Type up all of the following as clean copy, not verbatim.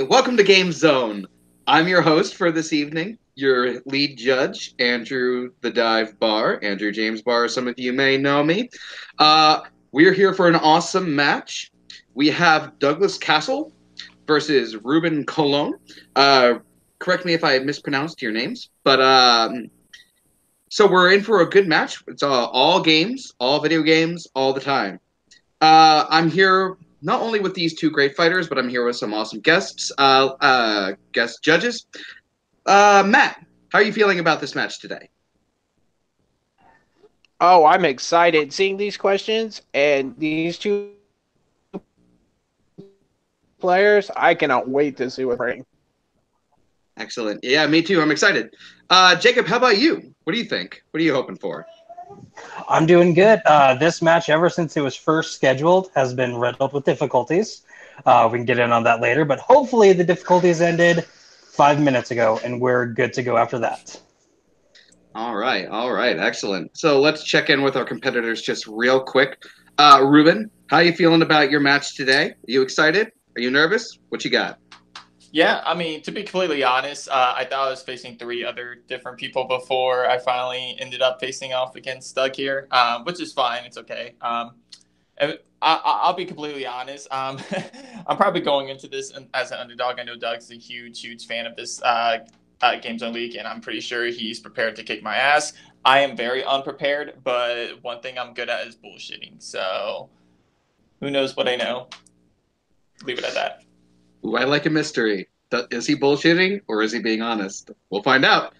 welcome to Game Zone. I'm your host for this evening, your lead judge, Andrew the Dive Bar, Andrew James Bar, some of you may know me. We're here for an awesome match. We have Douglas Cassel versus Ruban Colon. Correct me if I mispronounced your names, but so we're in for a good match. It's all games, all video games, all the time. I'm here not only with these two great fighters, but I'm here with some awesome guest judges. Matt, how are you feeling about this match today? Oh, I'm excited seeing these questions and these two players. I cannot wait to see what they're bringing. Excellent. Yeah, me too. I'm excited. Jacob, how about you? What do you think? What are you hoping for? I'm doing good. This match, ever since it was first scheduled, has been riddled with difficulties. We can get in on that later, but hopefully the difficulties ended 5 minutes ago, and we're good to go after that. All right, excellent. So let's check in with our competitors just real quick. Ruben, how are you feeling about your match today? Are you excited? Are you nervous? What you got? Yeah, I mean, to be completely honest, I thought I was facing 3 other different people before I finally ended up facing off against Doug here, which is fine. It's okay. I'll be completely honest. I'm probably going into this as an underdog. I know Doug's a huge fan of this Gamezone League, and I'm pretty sure he's prepared to kick my ass. I am very unprepared, but one thing I'm good at is bullshitting. So who knows what I know? Leave it at that. Ooh, I like a mystery. Is he bullshitting or is he being honest? We'll find out.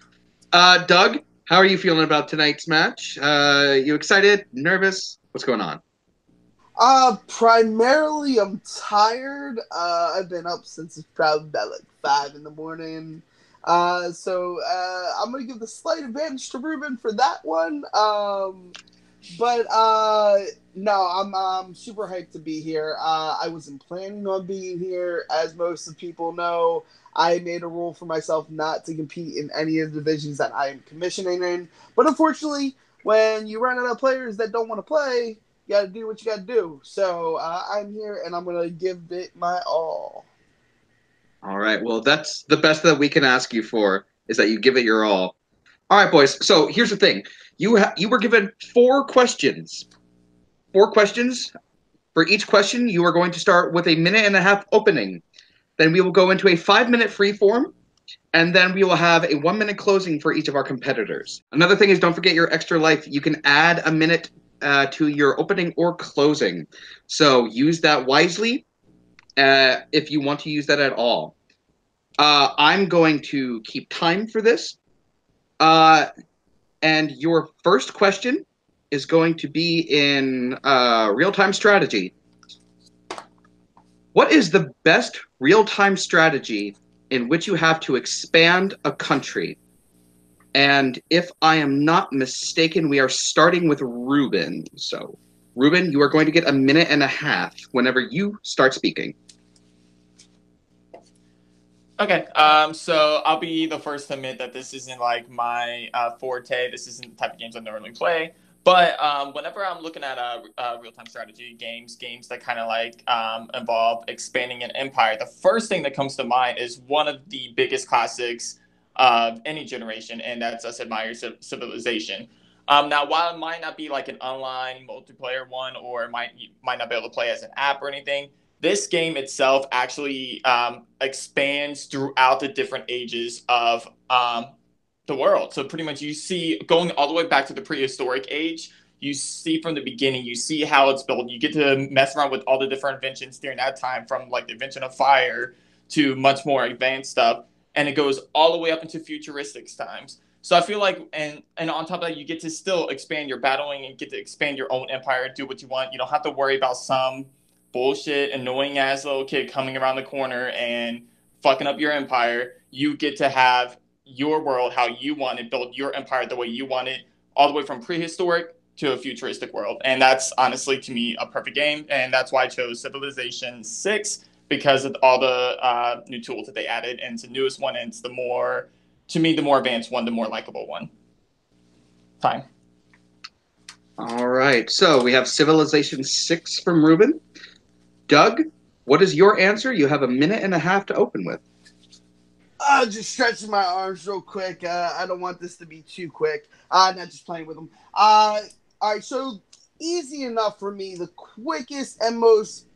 Doug, how are you feeling about tonight's match? You excited? Nervous? What's going on? Primarily I'm tired. I've been up since it's probably about like 5 in the morning. So I'm gonna give the slight advantage to Ruben for that one. But no, I'm super hyped to be here. I wasn't planning on being here. As most of people know, I made a rule for myself not to compete in any of the divisions that I am commissioning in. But unfortunately, when you run out of players that don't want to play, you got to do what you got to do. So I'm here, and I'm going to give it my all. All right. Well, that's the best that we can ask you for, is that you give it your all. All right, boys. So here's the thing. You were given 4 questions. 4 questions. For each question, you are going to start with a 1.5-minute opening. Then we will go into a 5-minute free form, and then we will have a 1-minute closing for each of our competitors. Another thing is, don't forget your extra life. You can add a minute to your opening or closing. So use that wisely if you want to use that at all. I'm going to keep time for this. And your first question is going to be in real-time strategy. What is the best real-time strategy in which you have to expand a country? And if I am not mistaken, we are starting with Ruben. So, Ruben, you are going to get a 1.5 minutes whenever you start speaking. Okay, so I'll be the first to admit that this isn't like my forte. This isn't the type of games I normally play. But whenever I'm looking at real-time strategy games that kind of like involve expanding an empire, the first thing that comes to mind is one of the biggest classics of any generation, and that's Sid Meier's Civilization. Now, while it might not be like an online multiplayer one, or you might not be able to play as an app or anything, this game itself actually expands throughout the different ages of the world. So pretty much you see, going all the way back to the prehistoric age, you see from the beginning, you see how it's built. You get to mess around with all the different inventions during that time, from like the invention of fire to much more advanced stuff. And it goes all the way up into futuristic times. So I feel like, and on top of that, you get to still expand your battling and get to expand your own empire, do what you want. You don't have to worry about some bullshit, annoying ass little kid coming around the corner and fucking up your empire. You get to have your world how you want it, build your empire the way you want it, all the way from prehistoric to a futuristic world. And that's honestly, to me, a perfect game. And that's why I chose Civilization 6, because of all the new tools that they added. And it's the newest one, and it's the more advanced one, the more likable one. Fine. All right. So we have Civilization 6 from Ruben. Doug, What is your answer? You have a minute and a half to open with. Just stretching my arms real quick. I don't want this to be too quick. Not just playing with them. All right, so easy enough for me. The quickest and most,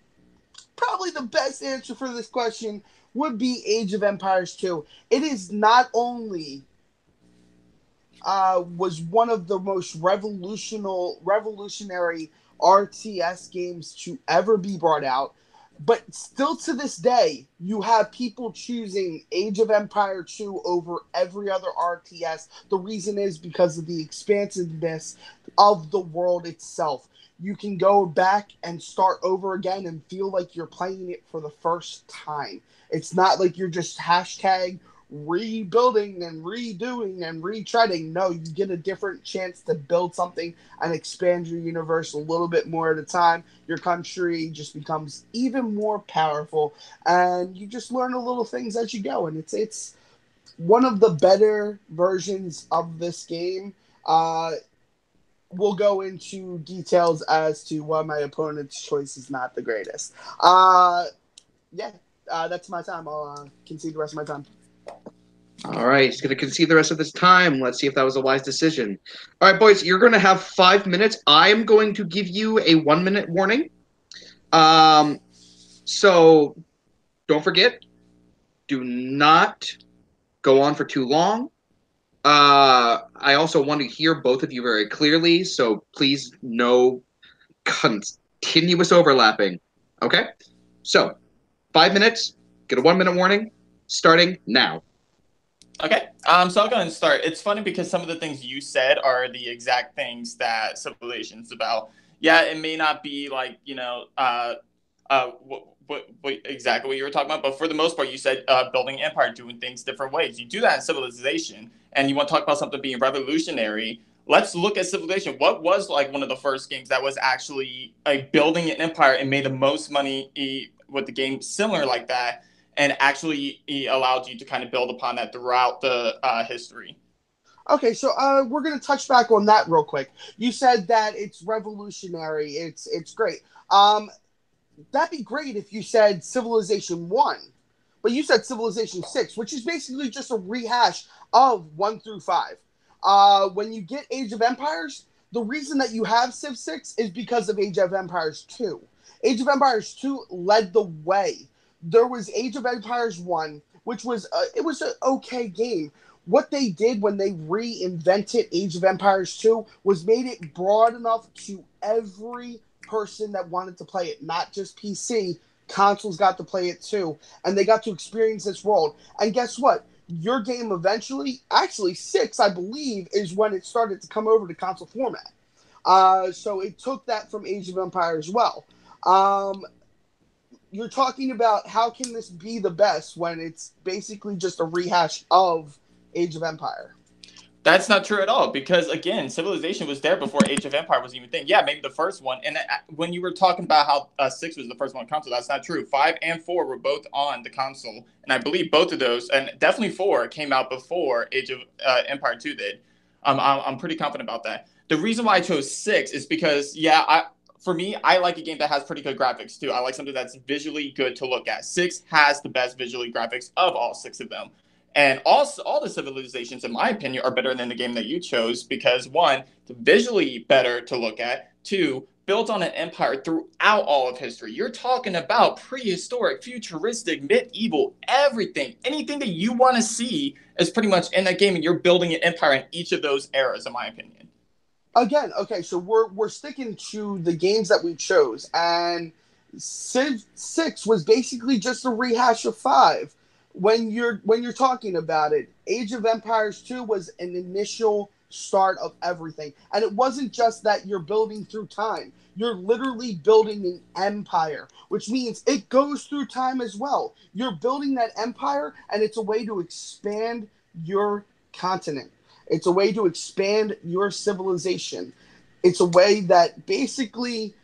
probably the best answer for this question would be Age of Empires 2. It is not only was one of the most revolutionary RTS games to ever be brought out, but still to this day, you have people choosing Age of Empire 2 over every other RTS. The reason is because of the expansiveness of the world itself. You can go back and start over again and feel like you're playing it for the first time. It's not like you're just hashtag rebuilding and redoing and retreading. No, you get a different chance to build something and expand your universe a little bit more at a time. Your country just becomes even more powerful, and you just learn a little things as you go. And it's one of the better versions of this game. We'll go into details as to why my opponent's choice is not the greatest. That's my time. I'll concede the rest of my time. All right, he's going to concede the rest of this time. Let's see if that was a wise decision. All right, boys, you're going to have 5 minutes. I am going to give you a 1-minute warning. So don't forget, do not go on for too long. I also want to hear both of you very clearly, so please no continuous overlapping. Okay? So, 5 minutes, get a 1-minute warning, starting now. Okay, so I'll go ahead and start. It's funny because some of the things you said are the exact things that Civilization's about. Yeah, it may not be like, exactly what you were talking about, but for the most part, you said building empire, doing things different ways. You do that in Civilization, and you want to talk about something being revolutionary. Let's look at Civilization. What was like one of the first games that was actually like building an empire and made the most money with the game similar like that? And actually allowed you to kind of build upon that throughout the history. Okay, so we're going to touch back on that real quick. You said that it's revolutionary. It's great. That'd be great if you said Civilization 1. But you said Civilization 6, which is basically just a rehash of 1 through 5. When you get Age of Empires, the reason that you have Civ 6 is because of Age of Empires 2. Age of Empires 2 led the way. There was Age of Empires 1, which was it was an okay game. What they did when they reinvented Age of Empires 2 was made it broad enough to every person that wanted to play it, not just PC. Consoles got to play it too, and they got to experience this world. And guess what? Your game eventually, actually 6, I believe, is when it started to come over to console format. So it took that from Age of Empires as well. You're talking about how can this be the best when it's basically just a rehash of Age of Empire? That's not true at all because, again, Civilization was there before Age of Empire was even a thing. Yeah, maybe the first one. And when you were talking about how 6 was the first one on console, that's not true. 5 and 4 were both on the console. And I believe both of those, and definitely 4, came out before Age of Empire 2 did. I'm pretty confident about that. The reason why I chose 6 is because, for me, I like a game that has pretty good graphics, too. I like something that's visually good to look at. 6 has the best visually graphics of all 6 of them. And also, all the Civilizations, in my opinion, are better than the game that you chose because, 1, it's visually better to look at. 2, built on an empire throughout all of history. You're talking about prehistoric, futuristic, medieval, everything. Anything that you want to see is pretty much in that game, and you're building an empire in each of those eras, in my opinion. Again, okay, so we're sticking to the games that we chose, and Civ 6 was basically just a rehash of 5. When you're talking about it, Age of Empires 2 was an initial start of everything, and it wasn't just that you're building through time. You're literally building an empire, which means it goes through time as well. You're building that empire, and it's a way to expand your continent. It's a way to expand your civilization. It's a way that basically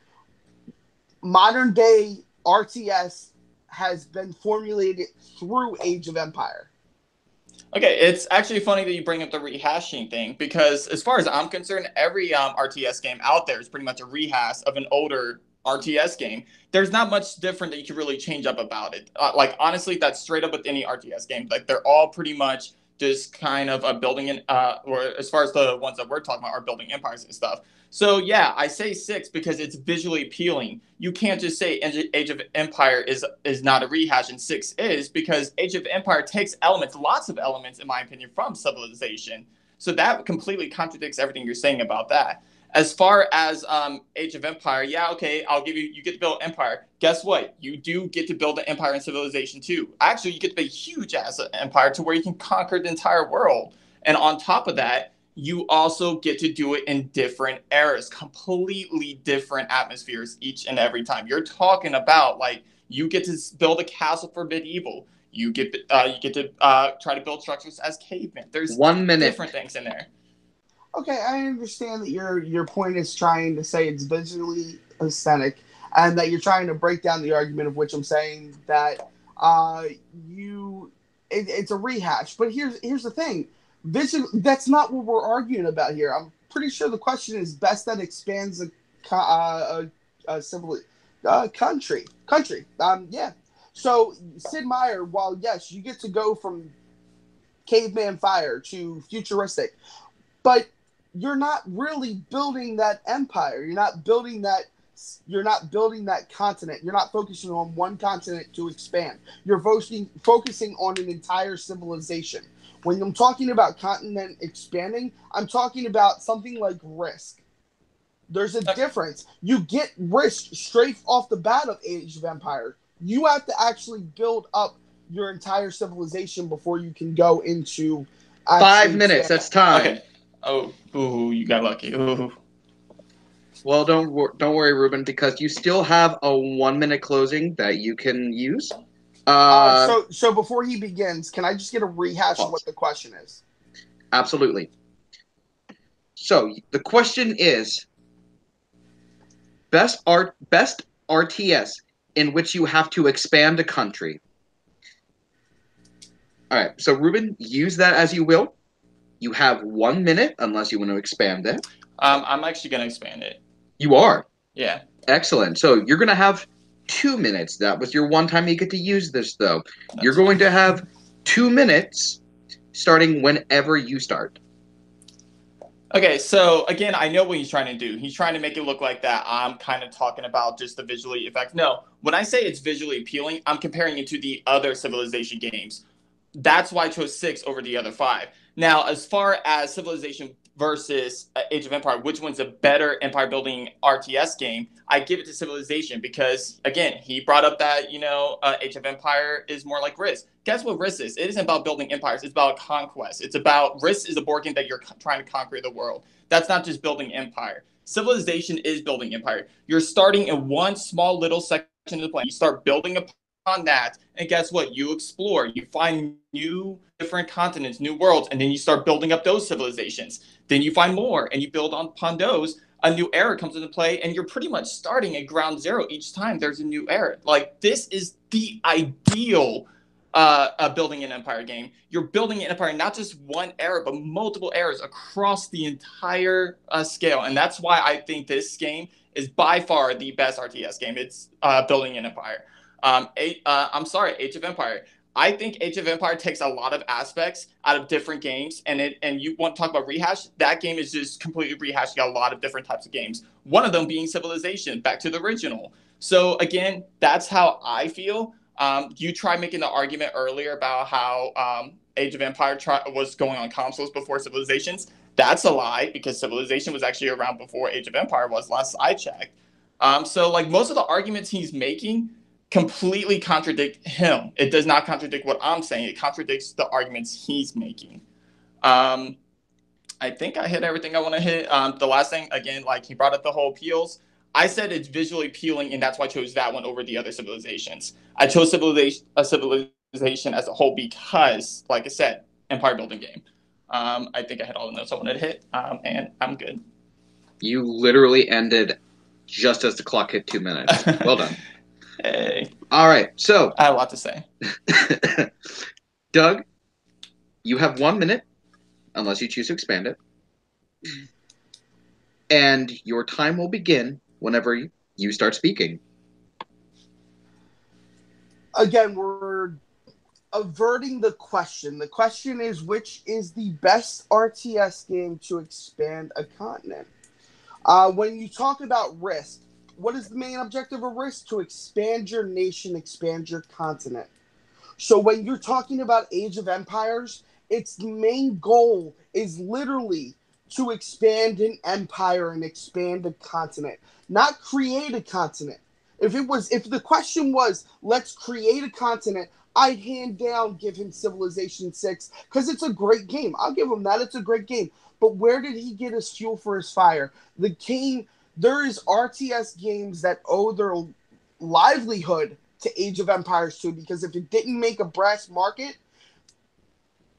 modern day RTS has been formulated through Age of Empire. Okay, it's actually funny that you bring up the rehashing thing because as far as I'm concerned, every RTS game out there is pretty much a rehash of an older RTS game, there's not much different that you can really change up about it. Like, honestly, that's straight up with any RTS game. Like, they're all pretty much just kind of a building in, or as far as the ones that we're talking about are building empires and stuff. So yeah, I say 6 because it's visually appealing. You can't just say Age of Empire is not a rehash and 6 is, because Age of Empire takes elements, lots of elements, in my opinion, from Civilization. So that completely contradicts everything you're saying about that. As far as Age of Empire, yeah, okay, I'll give you, you get to build empire. Guess what? You do get to build an empire in Civilization too. Actually, you get to build a huge ass empire to where you can conquer the entire world. And on top of that, you also get to do it in different eras, completely different atmospheres each and every time. You're talking about, like, you get to build a castle for medieval. You get to try to build structures as cavemen. There's 1 minute. different things in there. Okay, I understand that your point is trying to say it's visually aesthetic, and that you're trying to break down the argument of which I'm saying that it's a rehash. But here's the thing, that's not what we're arguing about here. I'm pretty sure the question is best that expands a civil country. Yeah. So Sid Meier, while yes, you get to go from caveman fire to futuristic, but you're not really building that empire. You're not building that continent. You're not focusing on one continent to expand. You're focusing on an entire civilization. When I'm talking about continent expanding, I'm talking about something like Risk. There's a difference. You get Risk straight off the bat of Age of Empire. You have to actually build up your entire civilization before you can go into 5 minutes. That's time. Okay. Oh, ooh, you got lucky. Ooh. Well, don't worry, Ruben, because you still have a 1 minute closing that you can use. So before he begins, can I just get a rehash of what the question is? Absolutely. So the question is best RTS in which you have to expand a country. All right. So Ruben, use that as you will. You have 1 minute, unless you want to expand it. I'm actually going to expand it. You are? Yeah. Excellent. So you're going to have 2 minutes. That was your one time you get to use this, though. You're going to have 2 minutes starting whenever you start. Okay, so again, I know what he's trying to do. He's trying to make it look like that I'm kind of talking about just the visually effect. No, when I say it's visually appealing, I'm comparing it to the other Civilization games. That's why I chose 6 over the other 5. Now, as far as Civilization versus Age of Empire, which one's a better empire building RTS game, I give it to Civilization because, again, he brought up that, Age of Empire is more like Risk. Guess what Risk is? It isn't about building empires. It's about conquest. It's about Risk is a board game that you're trying to conquer the world. That's not just building empire. Civilization is building empire. You're starting in one small little section of the plane. You start building upon that, and guess what? You explore. You find new different continents, new worlds, and then you start building up those civilizations. Then you find more, and you build upon those. A new era comes into play, and you're pretty much starting at ground zero each time there's a new era. Like, this is the ideal building an empire game. You're building an empire, not just one era, but multiple eras across the entire scale. And that's why I think this game is by far the best RTS game. It's building an empire. I'm sorry, Age of Empire. I think Age of Empire takes a lot of aspects out of different games, and you want to talk about rehash? That game is just completely rehashing a lot of different types of games. One of them being Civilization, back to the original. So again, that's how I feel. You tried making the argument earlier about how Age of Empire was going on consoles before Civilizations. That's a lie, because Civilization was actually around before Age of Empire was, last I checked. So like most of the arguments he's making completely contradict him. It does not contradict what I'm saying. It contradicts the arguments he's making. I think I hit everything I want to hit. The last thing, again, like he brought up the whole appeals. I said it's visually appealing, and that's why I chose that one over the other Civilizations. I chose Civilization as a whole because, like I said, empire building game. I think I hit all the notes I wanted to hit, and I'm good. You literally ended just as the clock hit 2 minutes. Well done. Hey. All right, so I have a lot to say. Doug, you have 1 minute, unless you choose to expand it. And your time will begin whenever you start speaking. Again, we're averting the question. The question is, which is the best RTS game to expand a continent? When you talk about Risk, what is the main objective of Risk? To expand your nation, expand your continent. So when you're talking about Age of Empires, its main goal is literally to expand an empire and expand a continent, not create a continent. If the question was, let's create a continent, I'd hand down give him Civilization 6 because it's a great game. I'll give him that. It's a great game. But where did he get his fuel for his fire? There is RTS games that owe their livelihood to Age of Empires 2 because if it didn't make a brass market,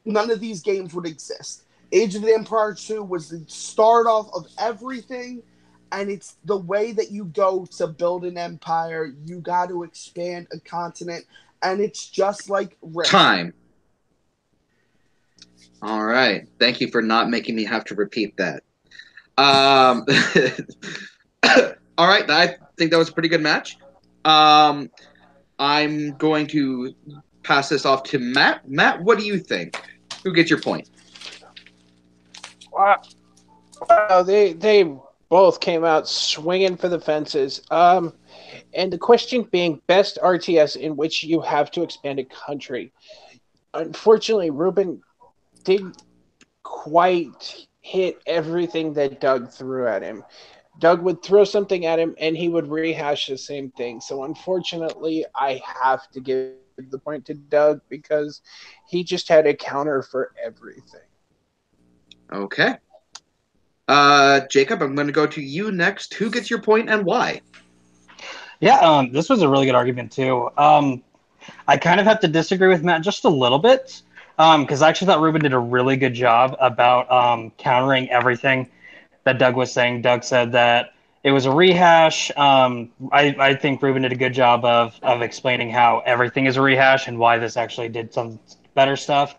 none of these games would exist. Age of the Empire 2 was the start off of everything, and it's the way that you go to build an empire. You got to expand a continent, and it's just like Risk. Time. All right. Thank you for not making me have to repeat that. All right. I think that was a pretty good match. I'm going to pass this off to Matt. Matt, what do you think? Who gets your point? Wow, they both came out swinging for the fences. And the question being best RTS in which you have to expand a country. Unfortunately, Ruben didn't quite hit everything that Doug threw at him. Doug would throw something at him and he would rehash the same thing. So unfortunately, I have to give the point to Doug because he just had a counter for everything. Okay. Jacob, I'm going to go to you next. Who gets your point and why? Yeah, this was a really good argument too. I kind of have to disagree with Matt just a little bit because I actually thought Ruben did a really good job about countering everything that Doug was saying. Doug said that it was a rehash. I think Ruben did a good job of explaining how everything is a rehash and why this actually did some better stuff.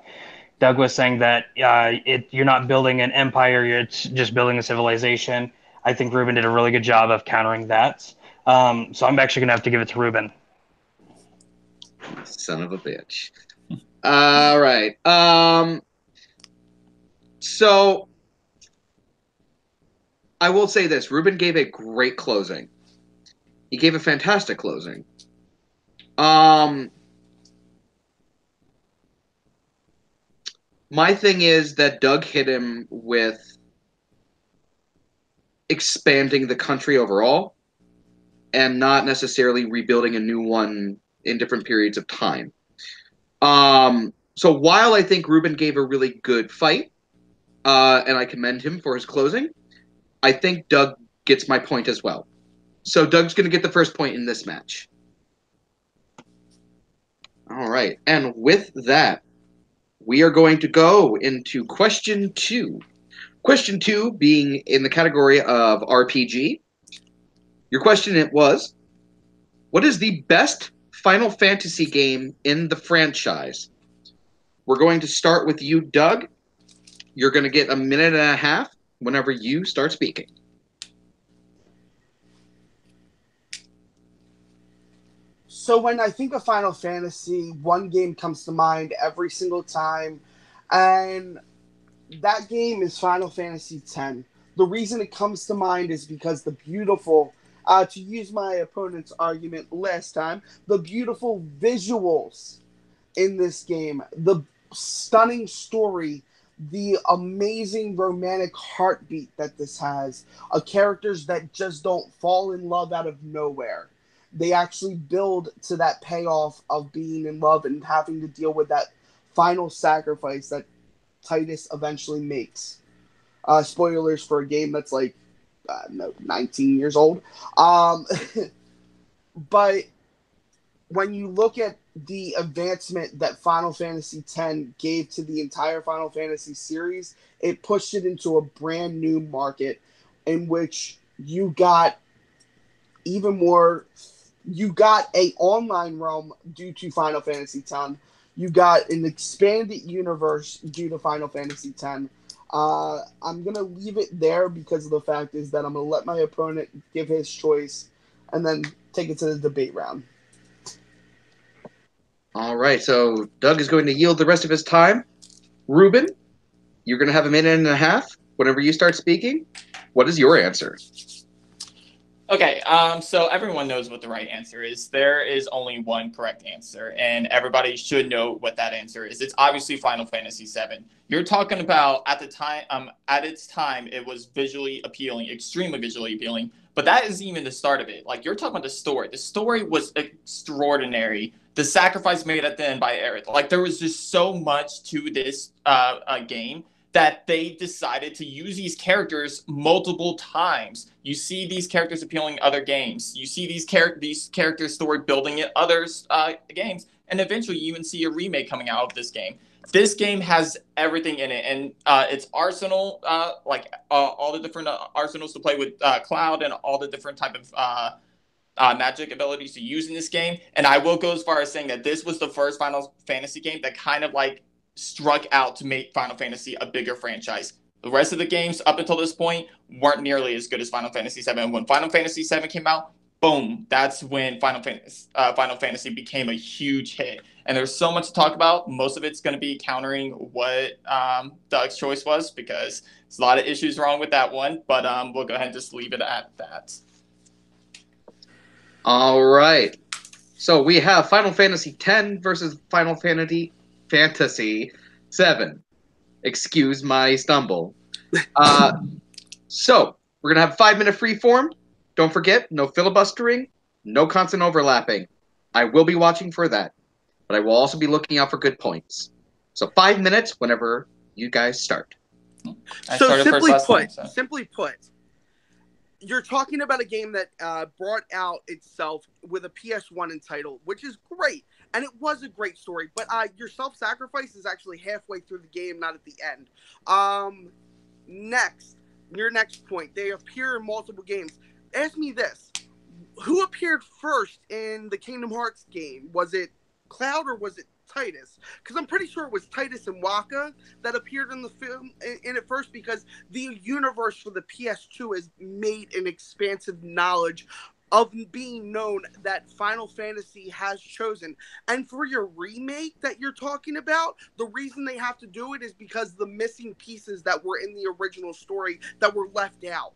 Doug was saying that you're not building an empire, you're just building a civilization. I think Ruben did a really good job of countering that. So I'm actually going to have to give it to Ruben. Son of a bitch. All right. So I will say this. Ruben gave a great closing. He gave a fantastic closing. My thing is that Doug hit him with expanding the country overall and not necessarily rebuilding a new one in different periods of time. So while I think Ruben gave a really good fight, and I commend him for his closing, I think Doug gets my point as well. So Doug's going to get the first point in this match. All right. And with that, we are going to go into question 2. Question 2 being in the category of RPG. Your question was, what is the best Final Fantasy game in the franchise? We're going to start with you, Doug. You're going to get a minute and a half whenever you start speaking. So when I think of Final Fantasy, one game comes to mind every single time, and that game is Final Fantasy X. The reason it comes to mind is because the beautiful, to use my opponent's argument last time, the beautiful visuals in this game, the stunning story, the amazing romantic heartbeat that this has, characters that just don't fall in love out of nowhere. They actually build to that payoff of being in love and having to deal with that final sacrifice that Titus eventually makes. Spoilers for a game that's 19 years old. But when you look at the advancement that Final Fantasy X gave to the entire Final Fantasy series, it pushed it into a brand new market in which you got even more. You got a online realm due to Final Fantasy X. You got an expanded universe due to Final Fantasy X. I'm going to leave it there because of the fact is that I'm going to let my opponent give his choice. and then take it to the debate round. All right, so Doug is going to yield the rest of his time. Ruben, you're going to have a minute and a half. Whenever you start speaking, what is your answer? Okay, so everyone knows what the right answer is. There is only one correct answer, and everybody should know what that answer is. It's obviously Final Fantasy VII. You're talking about at its time, it was visually appealing, extremely visually appealing. But that isn't even the start of it. Like, you're talking about the story. The story was extraordinary. The sacrifice made at the end by Aerith. Like, there was just so much to this game that they decided to use these characters multiple times. You see these characters appealing in other games. You see these characters story building in other games. And eventually you even see a remake coming out of this game. This game has everything in it. And its arsenal, all the different arsenals to play with Cloud and all the different type of magic abilities to use in this game. And I will go as far as saying that this was the first Final Fantasy game that kind of like struck out to make Final Fantasy a bigger franchise. The rest of the games up until this point weren't nearly as good as Final Fantasy VII. When Final Fantasy VII came out, boom, that's when Final Fantasy became a huge hit. And there's so much to talk about. Most of it's going to be countering what Doug's choice was, because there's a lot of issues wrong with that one. But we'll go ahead and just leave it at that. All right. So we have Final Fantasy X versus Final Fantasy VII. Excuse my stumble. So we're going to have 5-minute freeform. Don't forget, no filibustering, no constant overlapping. I will be watching for that, but I will also be looking out for good points. So 5 minutes whenever you guys start. So simply put, you're talking about a game that brought out itself with a PS1 title, which is great. And it was a great story, but your self-sacrifice is actually halfway through the game, not at the end. Your next point, they appear in multiple games. Ask me this. Who appeared first in the Kingdom Hearts game? Was it Cloud or was it Titus? Because I'm pretty sure it was Titus and Waka that appeared in the film in it first, because the universe for the PS2 has made an expansive knowledge of being known that Final Fantasy has chosen. And for your remake that you're talking about, the reason they have to do it is because the missing pieces that were in the original story that were left out.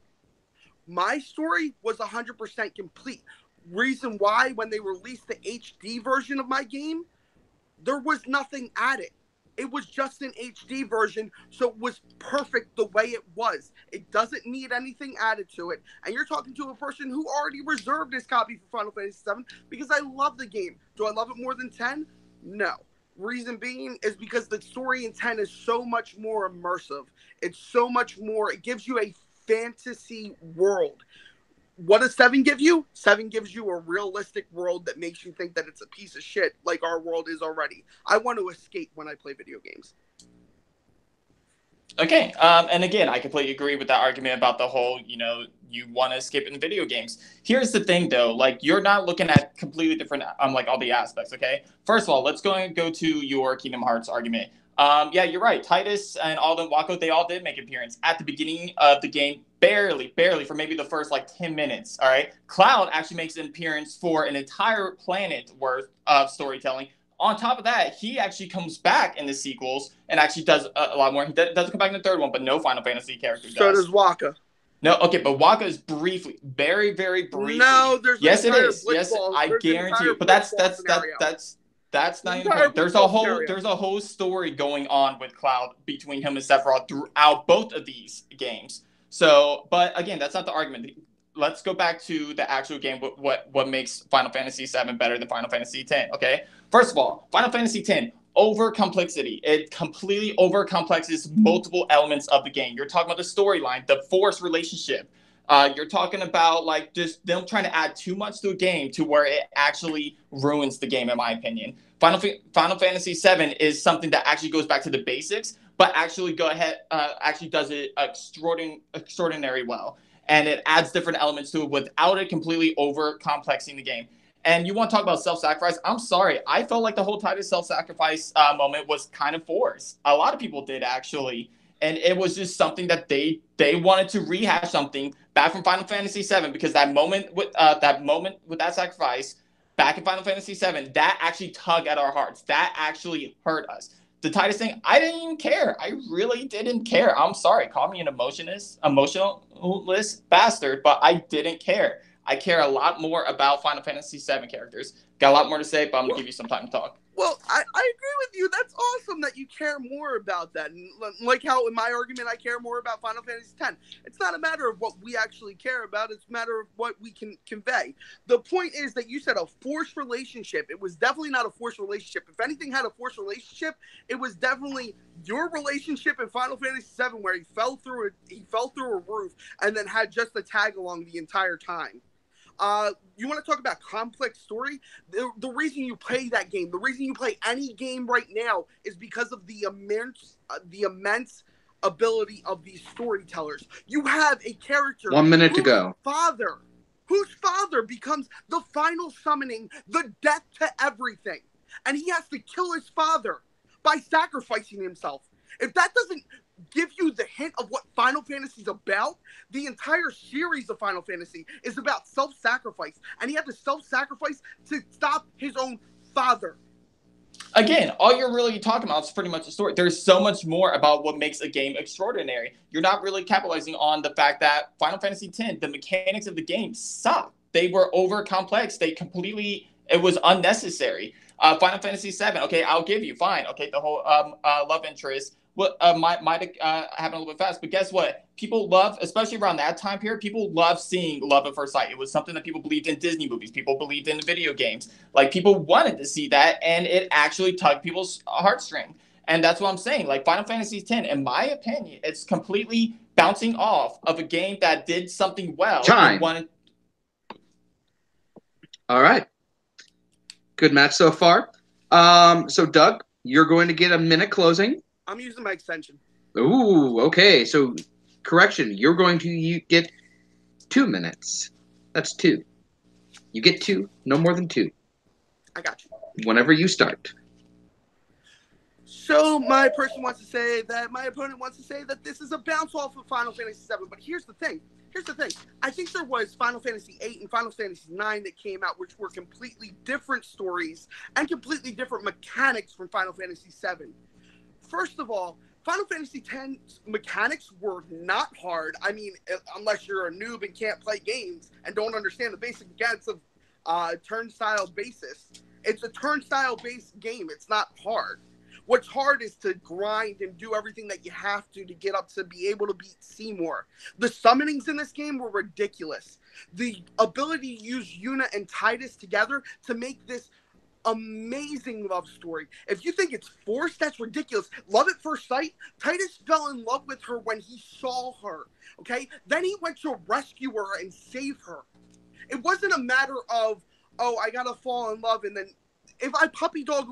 My story was 100% complete. Reason why, when they released the HD version of my game, there was nothing added. It was just an HD version, so it was perfect the way it was. It doesn't need anything added to it. And you're talking to a person who already reserved his copy for Final Fantasy VII because I love the game. Do I love it more than 10? No. Reason being is because the story in 10 is so much more immersive. It's so much more, it gives you a fantasy world. What does 7 give you? 7 gives you a realistic world that makes you think that it's a piece of shit like our world is already. I want to escape when I play video games. Okay, and again, I completely agree with that argument about the whole, you want to escape in video games. Here's the thing, though. Like, you're not looking at completely different, like, all the aspects, okay? First of all, let's go to your Kingdom Hearts argument. Yeah, you're right. Titus and Alden Wako, they all did make an appearance at the beginning of the game, barely, for maybe the first, 10 minutes, all right? Cloud actually makes an appearance for an entire planet worth of storytelling. On top of that, he actually comes back in the sequels and actually does a lot more. He doesn't come back in the third one, but no Final Fantasy character does. So does Waka. No, okay, but Waka is briefly, very, very briefly. No, there's yes, it is. Yes, I guarantee you. But that's not even the point. There's a whole story going on with Cloud between him and Sephiroth throughout both of these games. So, but again, that's not the argument. Let's go back to the actual game. What makes Final Fantasy VII better than Final Fantasy X? Okay, first of all, Final Fantasy X, over complexity. It completely over complexes multiple elements of the game. You're talking about the storyline, the force relationship. You're talking about just them trying to add too much to a game to where it actually ruins the game, in my opinion. Final Fantasy VII is something that actually goes back to the basics, but actually actually does it extraordinary well. And it adds different elements to it without it completely over-complexing the game. And you want to talk about self-sacrifice? I'm sorry. I felt like the whole Titus self-sacrifice moment was kind of forced. A lot of people did, actually. And it was just something that they wanted to rehash something back from Final Fantasy VII, because that moment with that sacrifice back in Final Fantasy VII, that actually tugged at our hearts. That actually hurt us. The Titus thing, I didn't even care. I really didn't care. I'm sorry. Call me an emotionless bastard, but I didn't care. I care a lot more about Final Fantasy VII characters. Got a lot more to say, but I'm going to give you some time to talk. Well, I agree with you. That's awesome that you care more about that. And like how in my argument I care more about Final Fantasy X. It's not a matter of what we actually care about. It's a matter of what we can convey. The point is that you said a forced relationship. It was definitely not a forced relationship. If anything had a forced relationship, it was definitely your relationship in Final Fantasy VII, where he fell through a roof and then had just a tag along the entire time. You want to talk about complex story? The reason you play that game, the reason you play any game right now, is because of the immense ability of these storytellers. You have a character 1 minute to go. Whose father becomes the final summoning, the death to everything. And he has to kill his father by sacrificing himself. If that doesn't give you the hint of what Final Fantasy is about, the entire series of Final Fantasy is about self-sacrifice. And he had to self-sacrifice to stop his own father. Again, all you're really talking about is pretty much the story. There's so much more about what makes a game extraordinary. You're not really capitalizing on the fact that Final Fantasy X, the mechanics of the game sucked. They were over complex. It was unnecessary. Final Fantasy VII, okay, I'll give you, fine. Okay, the whole love interest might happen a little bit fast, but guess what? People love, especially around that time period, people love seeing love at first sight. It was something that people believed in Disney movies. People believed in video games. Like, people wanted to see that, and it actually tugged people's heartstring. And that's what I'm saying. Like, Final Fantasy X, in my opinion, it's completely bouncing off of a game that did something well. Time. All right. Good match so far. So, Doug, you're going to get a minute closing. I'm using my extension. Ooh, okay. So, correction, you're going to get 2 minutes. That's 2. You get 2, no more than 2. I got you. Whenever you start. So, my opponent wants to say that this is a bounce off of Final Fantasy VII. But here's the thing. I think there was Final Fantasy VIII and Final Fantasy IX that came out, which were completely different stories and completely different mechanics from Final Fantasy VII. First of all, Final Fantasy X's mechanics were not hard. I mean, unless you're a noob and can't play games and don't understand the basic mechanics of turnstile basis. It's a turnstile-based game. It's not hard. What's hard is to grind and do everything that you have to get up to be able to beat Seymour. The summonings in this game were ridiculous. The ability to use Yuna and Titus together to make this amazing love story. If you think it's forced, that's ridiculous. Love at first sight. Titus fell in love with her when he saw her. Okay? Then he went to rescue her and save her. It wasn't a matter of, oh, I gotta fall in love, and then if I puppy dog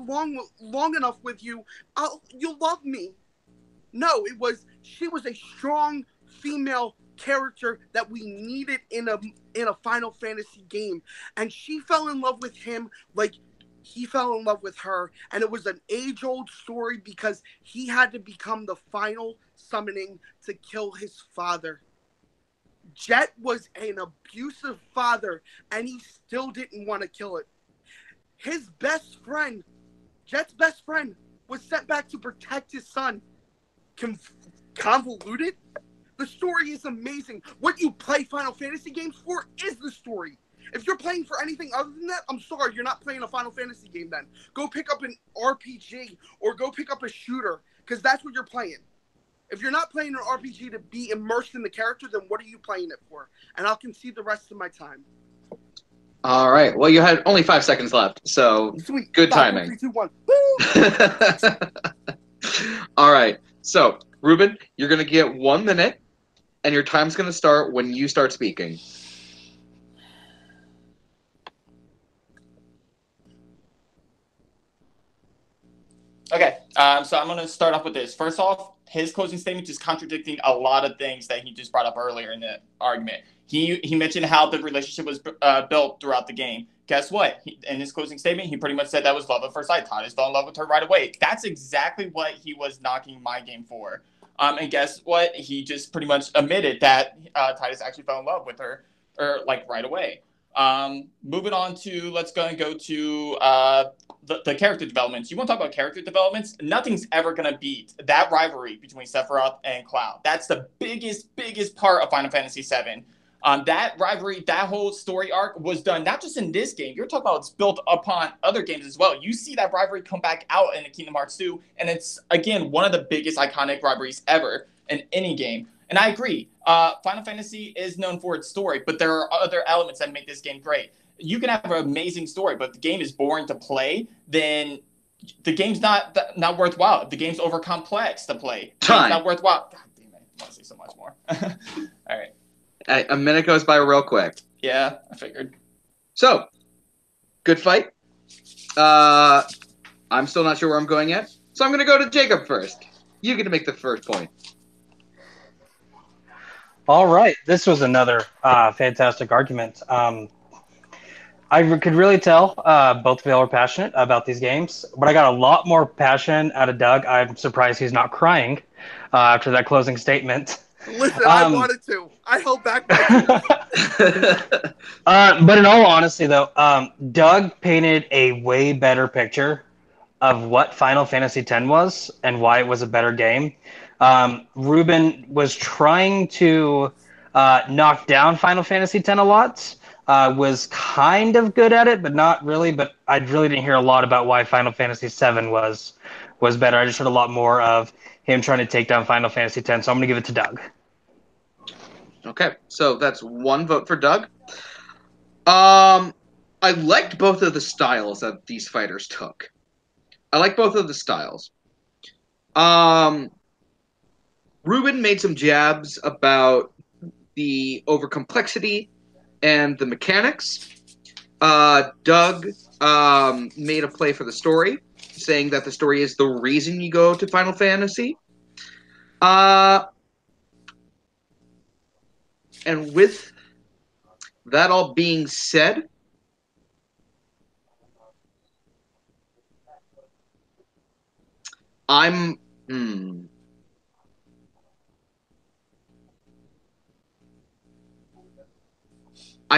long enough with you, you'll love me. No, she was a strong female character that we needed in a Final Fantasy game, and she fell in love with him like he fell in love with her, and it was an age-old story because he had to become the final summoning to kill his father. Jet was an abusive father, and he still didn't want to kill it. His best friend, Jet's best friend, was sent back to protect his son. Convoluted? The story is amazing. What you play Final Fantasy games for is the story. If you're playing for anything other than that, I'm sorry, you're not playing a Final Fantasy game then. Go pick up an RPG or go pick up a shooter, because that's what you're playing. If you're not playing an RPG to be immersed in the character, then what are you playing it for? And I'll concede the rest of my time. All right. Well, you had only 5 seconds left, so Sweet. Good 5, timing. 4, 3, 2, 1. Woo! All right. So, Ruben, you're going to get 1 minute, and your time's going to start when you start speaking. Okay, so I'm going to start off with this. First off, his closing statement is contradicting a lot of things that he just brought up earlier in the argument. He mentioned how the relationship was built throughout the game. Guess what? In his closing statement, he pretty much said that was love at first sight. Titus fell in love with her right away. That's exactly what he was knocking my game for. And guess what? He just pretty much admitted that Titus actually fell in love with her, or like right away. Moving on to, let's go to the character developments. You want to talk about character developments? Nothing's ever going to beat that rivalry between Sephiroth and Cloud. That's the biggest part of Final Fantasy VII. That rivalry, that whole story arc was done not just in this game. You're talking about it's built upon other games as well. You see that rivalry come back out in Kingdom Hearts 2, and it's, again, one of the biggest iconic rivalries ever in any game. And I agree. Final Fantasy is known for its story, but there are other elements that make this game great. You can have an amazing story, but if the game is boring to play, then the game's not worthwhile. If the game's over complex to play, the game's not worthwhile. God damn it! I want to say so much more. All right. A minute goes by real quick. Yeah, I figured. So, good fight. I'm still not sure where I'm going yet, so I'm going to go to Jacob first. You get to make the first point. All right, this was another fantastic argument. I could really tell both of y'all are passionate about these games, but I got a lot more passion out of Doug. I'm surprised he's not crying after that closing statement. Listen, I wanted to. I held back my But in all honesty, though, Doug painted a way better picture of what Final Fantasy X was and why it was a better game. Ruben was trying to knock down Final Fantasy X a lot, was kind of good at it, but not really. But I really didn't hear a lot about why Final Fantasy VII was better. I just heard a lot more of him trying to take down Final Fantasy X, so I'm going to give it to Doug. Okay, so that's one vote for Doug. I liked both of the styles that these fighters took. I like both of the styles. Ruben made some jabs about the overcomplexity and the mechanics. Doug made a play for the story, saying that the story is the reason you go to Final Fantasy. And with that all being said, I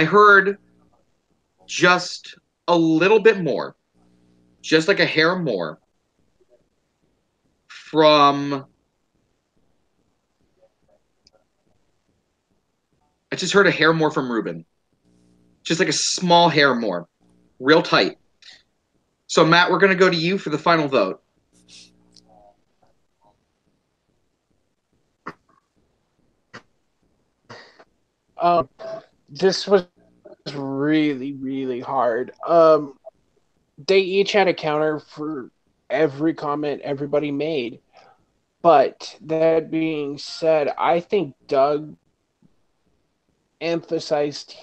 heard just a little bit more, just like a hair more, from... I just heard a hair more from Ruben. Just like a small hair more. Real tight. So, Matt, we're going to go to you for the final vote. This was really, really hard. They each had a counter for every comment everybody made. But that being said, I think Doug emphasized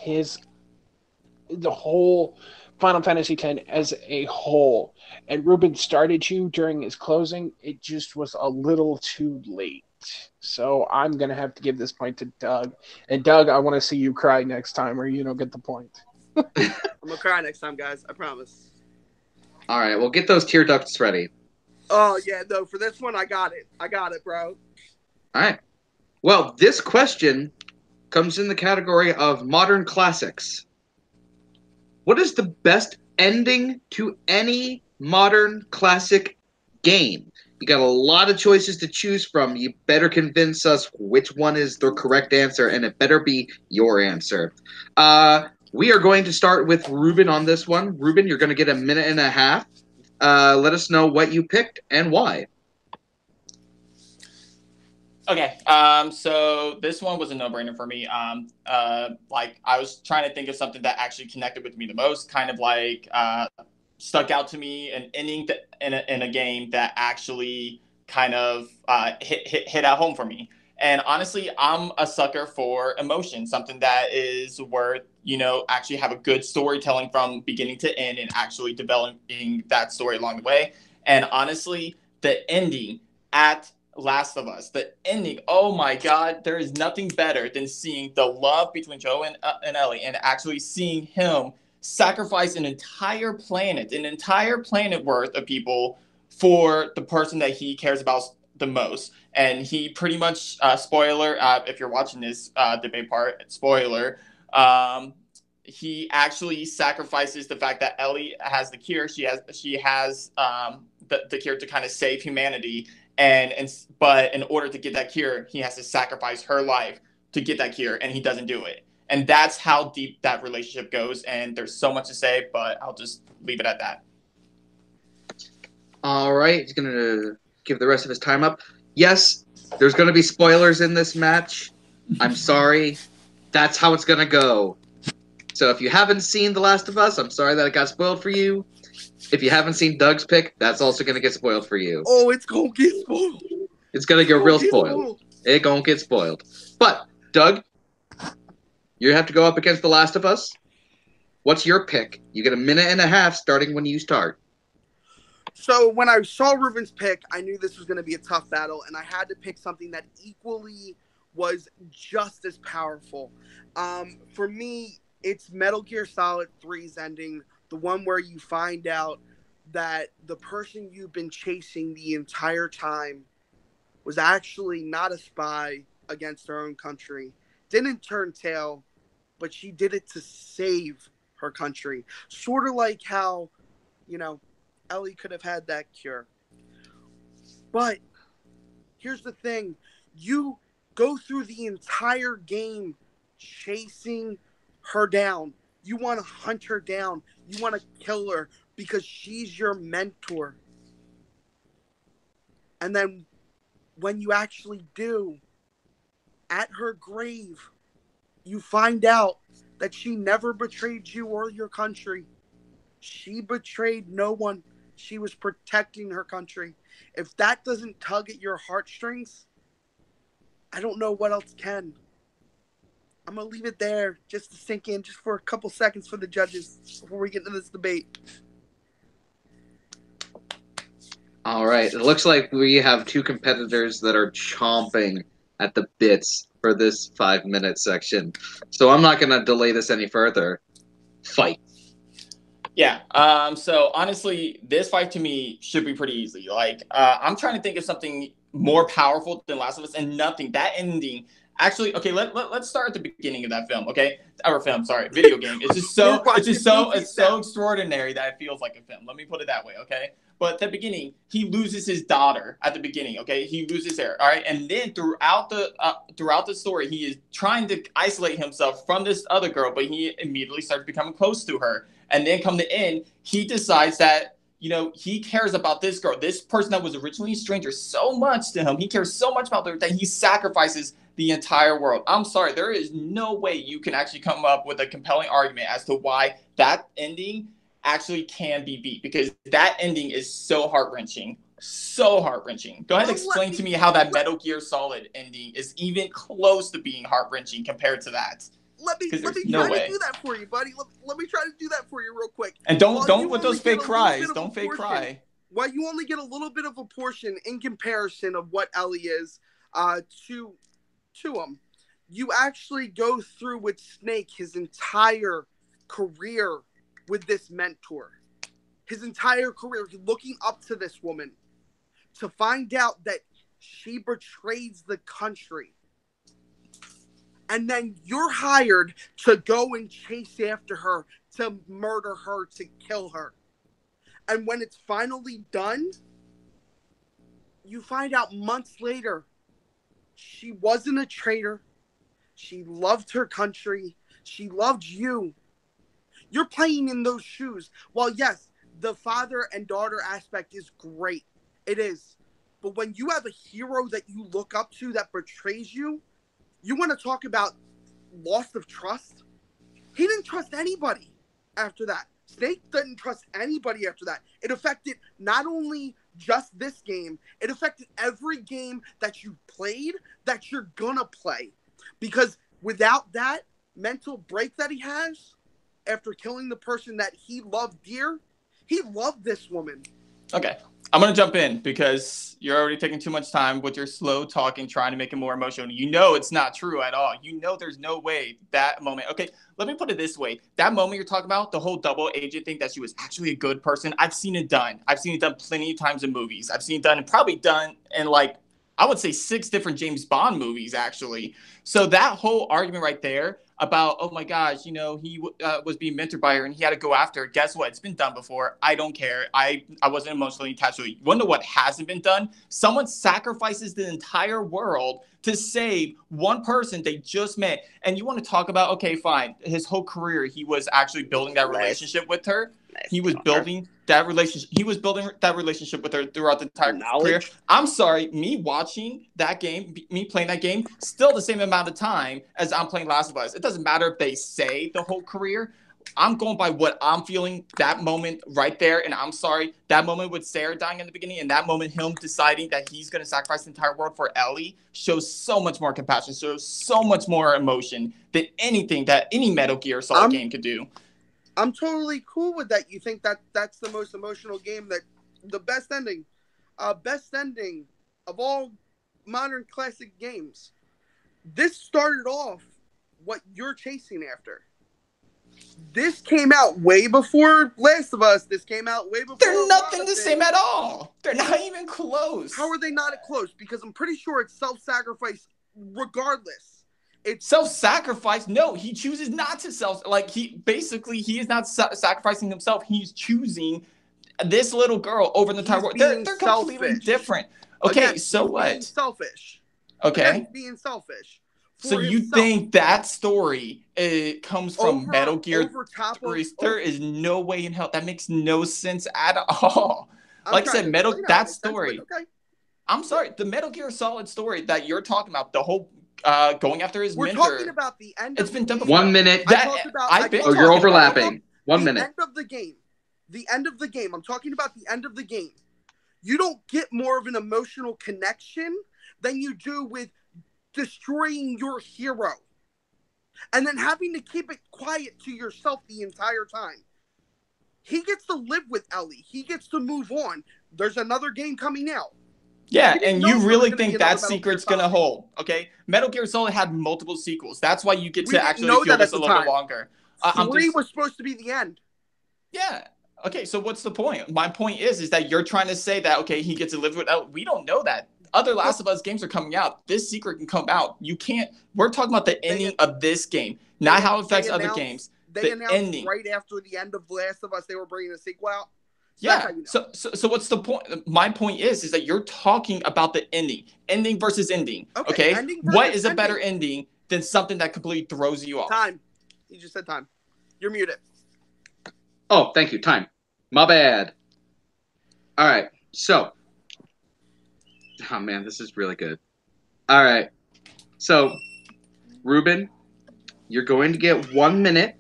the whole Final Fantasy X as a whole. And Ruben started you during his closing. It just was a little too late. So I'm going to have to give this point to Doug. And Doug, I want to see you cry next time or you don't get the point. I'm going to cry next time, guys. I promise. All right, well, get those tear ducts ready. Oh, yeah, no, for this one, I got it. I got it, bro. All right. Well, this question comes in the category of modern classics. What is the best ending to any modern classic game? You got a lot of choices to choose from. You better convince us which one is the correct answer, and it better be your answer. We are going to start with Ruben on this one. Ruben, you're going to get a minute and a half. Let us know what you picked and why. Okay, so this one was a no-brainer for me. Like, I was trying to think of something that actually connected with me the most, kind of like stuck out to me, an ending in a game that actually kind of hit at home for me. And honestly, I'm a sucker for emotion, something that is worth, actually have a good storytelling from beginning to end and actually developing that story along the way. And honestly, the ending at Last of Us, the ending, oh my God, there is nothing better than seeing the love between Joe and Ellie and actually seeing him sacrifice an entire planet worth of people for the person that he cares about the most. And he pretty much, spoiler, if you're watching this debate part, spoiler, he actually sacrifices the fact that Ellie has the cure. She has the cure to kind of save humanity. But in order to get that cure, he has to sacrifice her life to get that cure, and he doesn't do it. And that's how deep that relationship goes. And there's so much to say, but I'll just leave it at that. All right, he's going to give the rest of his time up. Yes, there's going to be spoilers in this match. I'm sorry. That's how it's going to go. So if you haven't seen The Last of Us, I'm sorry that it got spoiled for you. If you haven't seen Doug's pick, that's also going to get spoiled for you. Oh, it's going to get spoiled. It's going to get real spoiled. It going to get spoiled. But, Doug, you have to go up against The Last of Us. What's your pick? You get a minute and a half starting when you start. So when I saw Ruben's pick, I knew this was going to be a tough battle, and I had to pick something that equally was just as powerful. For me, it's Metal Gear Solid 3's ending, the one where you find out that the person you've been chasing the entire time was actually not a spy against her own country. Didn't turn tail, but she did it to save her country. Sort of like how, Ellie could have had that cure. But here's the thing. You go through the entire game chasing her down. You want to hunt her down. You want to kill her because she's your mentor. And then when you actually do, at her grave, you find out that she never betrayed you or your country. She betrayed no one. She was protecting her country. If that doesn't tug at your heartstrings, I don't know what else can. I'm going to leave it there just to sink in just for a couple seconds for the judges before we get into this debate. All right. It looks like we have two competitors that are chomping at the bits for this 5-minute section. So I'm not going to delay this any further. Fight. Yeah. So honestly, this fight to me should be pretty easy. Like, I'm trying to think of something more powerful than Last of Us, and nothing. That ending. Actually, okay. Let's start at the beginning of that film. Okay, or film. Sorry, video game. It's so extraordinary that it feels like a film. Let me put it that way. Okay. But at the beginning, he loses his daughter at the beginning. Okay, he loses her. All right, and then throughout the story, he is trying to isolate himself from this other girl, but he immediately starts becoming close to her. And then come the end, he decides that, he cares about this girl, this person that was originally a stranger, so much to him. He cares so much about her that he sacrifices the entire world. I'm sorry, there is no way you can actually come up with a compelling argument as to why that ending actually can be beat, because that ending is so heart-wrenching. So heart-wrenching. Go ahead and explain to me how that Metal Gear Solid ending is even close to being heart-wrenching compared to that. Let me try to do that for you, buddy. Let me try to do that for you real quick. And don't with those fake cries. Don't fake cry. While you only get a little bit of a portion in comparison of what Ellie is to him, you actually go through with Snake his entire career with this mentor. His entire career looking up to this woman to find out that she betrays the country. And then you're hired to go and chase after her, to murder her, to kill her. And when it's finally done, you find out months later, she wasn't a traitor. She loved her country. She loved you. You're playing in those shoes. While yes, the father and daughter aspect is great. It is. But when you have a hero that you look up to that betrays you, you want to talk about loss of trust? He didn't trust anybody after that. Snake didn't trust anybody after that. It affected not only just this game, it affected every game that you played, that you're gonna play. Because without that mental break that he has, after killing the person that he loved dear, he loved this woman. Okay. I'm going to jump in because you're already taking too much time with your slow talking, trying to make it more emotional. It's not true at all. There's no way that moment. Okay, let me put it this way. That moment you're talking about, the whole double agent thing, that she was actually a good person, I've seen it done. I've seen it done plenty of times in movies. I've seen it done, probably done in like I would say 6 different James Bond movies, actually. So that whole argument right there about, oh my gosh, he was being mentored by her and he had to go after her. Guess what? It's been done before. I don't care. I wasn't emotionally attached to it. You want to know what hasn't been done? Someone sacrifices the entire world to save one person they just met. And you want to talk about, okay, fine. His whole career, he was actually building that relationship with her. He was building that relationship. He was building that relationship with her throughout the entire career. I'm sorry, me watching that game, me playing that game, still the same amount of time as I'm playing Last of Us. It doesn't matter if they say the whole career. I'm going by what I'm feeling that moment right there. And I'm sorry, that moment with Sarah dying in the beginning and that moment him deciding that he's going to sacrifice the entire world for Ellie shows so much more compassion, shows so much more emotion than anything that any Metal Gear Solid game could do. I'm totally cool with that. You think that that's the most emotional game, that the best ending of all modern classic games. This started off what you're chasing after. This came out way before Last of Us. This came out way before. They're nothing the same at all. They're not even close. How are they not close? Because I'm pretty sure it's self-sacrifice regardless. It's self-sacrifice. No, he chooses not to he is not sacrificing himself. He's choosing this little girl over the entire world. They're completely different. Okay, again, so what? Being selfish. Okay. Again, being selfish. So you think that story comes from Metal Gear 3? There is no way in hell. That makes no sense at all. Like I said, that story. Okay. I'm sorry. The Metal Gear Solid story that you're talking about, the whole going after his mentor. We're talking about the end. It's been done before. 1 minute. You're overlapping. 1 minute. The end of the game. The end of the game. I'm talking about the end of the game. You don't get more of an emotional connection than you do with destroying your hero and then having to keep it quiet to yourself the entire time. He gets to live with Ellie. He gets to move on. There's another game coming out. Yeah, and you really think that secret's going to hold, okay? Metal Gear Solid had multiple sequels. That's why you get to actually feel this a little bit longer. 3 was supposed to be the end. Yeah. Okay, so what's the point? My point is that you're trying to say that, okay, he gets to live with Ellie. We don't know that. Other Last of Us games are coming out. This secret can come out. You can't. We're talking about the ending of this game, not how it affects other games. They announced right after the end of Last of Us they were bringing a sequel out. Yeah. So what's the point? My point is that you're talking about the ending versus ending. Okay. What is a better ending than something that completely throws you off? Time. You just said time. You're muted. Oh, thank you. Time. My bad. All right. So. Oh, man, this is really good. All right. So, Ruben, you're going to get 1 minute.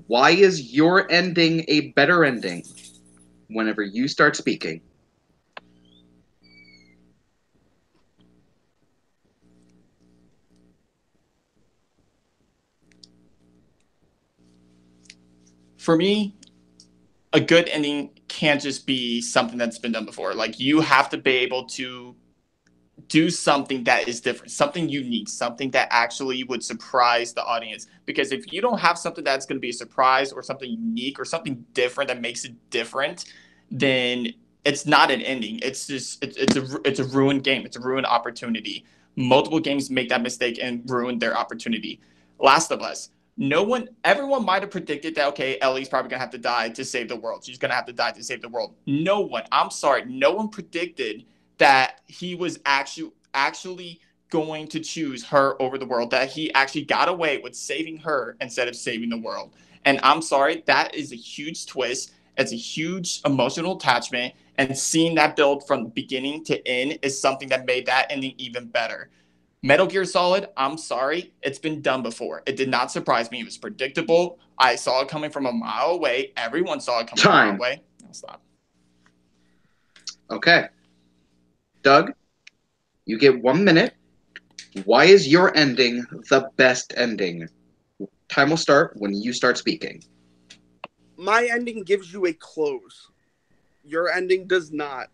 Why is your ending a better ending whenever you start speaking? For me, a good ending can't just be something that's been done before. Like, you have to be able to do something that is different, something unique, something that actually would surprise the audience. Because if you don't have something that's going to be a surprise or something unique or something different that makes it different, then it's not an ending. It's just it's a ruined game. It's a ruined opportunity. Multiple games make that mistake and ruin their opportunity. Last of Us. Everyone might have predicted that, okay, Ellie's probably going to have to die to save the world. She's going to have to die to save the world. No one predicted that he was actually going to choose her over the world, that he actually got away with saving her instead of saving the world. And I'm sorry, that is a huge twist. It's a huge emotional attachment. And seeing that build from beginning to end is something that made that ending even better. Metal Gear Solid, I'm sorry, it's been done before. It did not surprise me. It was predictable. I saw it coming from a mile away. Everyone saw it coming from a mile away. I'll stop. Okay. Doug, you get 1 minute. Why is your ending the best ending? Time will start when you start speaking. My ending gives you a close. Your ending does not.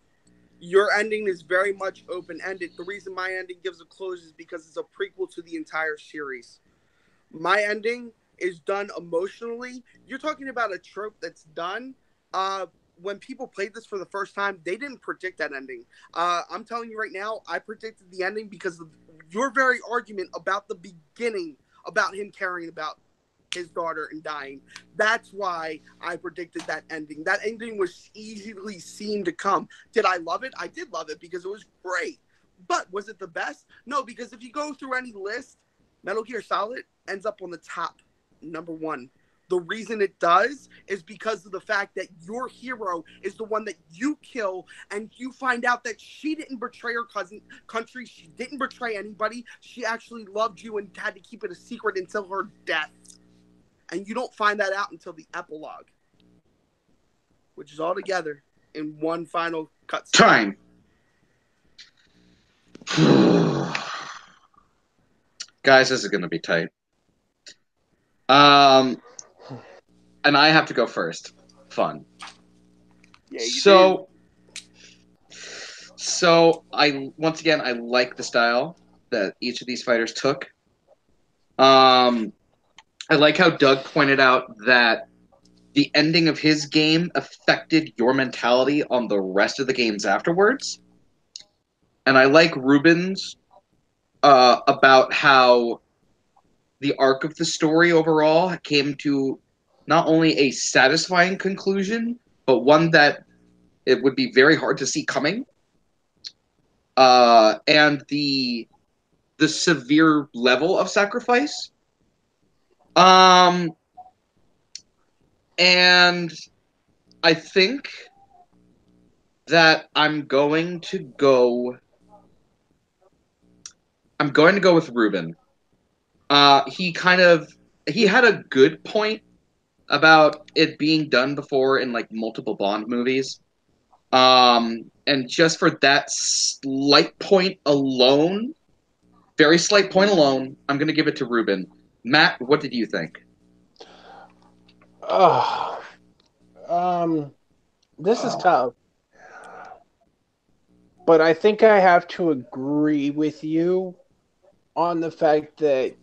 Your ending is very much open-ended. The reason my ending gives a close is because it's a prequel to the entire series. My ending is done emotionally. You're talking about a trope that's done. when people played this for the first time, they didn't predict that ending. I'm telling you right now, I predicted the ending because of your very argument about the beginning, about him caring about his daughter and dying. That's why I predicted that ending. That ending was easily seen to come. Did I love it? I did love it because it was great. But was it the best? No, because if you go through any list, Metal Gear Solid ends up on the top, number one. The reason it does is because of the fact that your hero is the one that you kill, and you find out that she didn't betray her country. She didn't betray anybody. She actually loved you and had to keep it a secret until her death. And you don't find that out until the epilogue, which is all together in one final cutscene. Time. Guys, this is going to be tight. And I have to go first. Fun. Yeah, So I like the style that each of these fighters took. I like how Doug pointed out that the ending of his game affected your mentality on the rest of the games afterwards. And I like Ruben's about how the arc of the story overall came to not only a satisfying conclusion, but one that it would be very hard to see coming. And the severe level of sacrifice. And I think that I'm going to go with Ruben. He had a good point about it being done before in like multiple Bond movies. And just for that slight point alone, very slight point alone, I'm going to give it to Ruben. Matt, what did you think? This is tough. But I think I have to agree with you on the fact that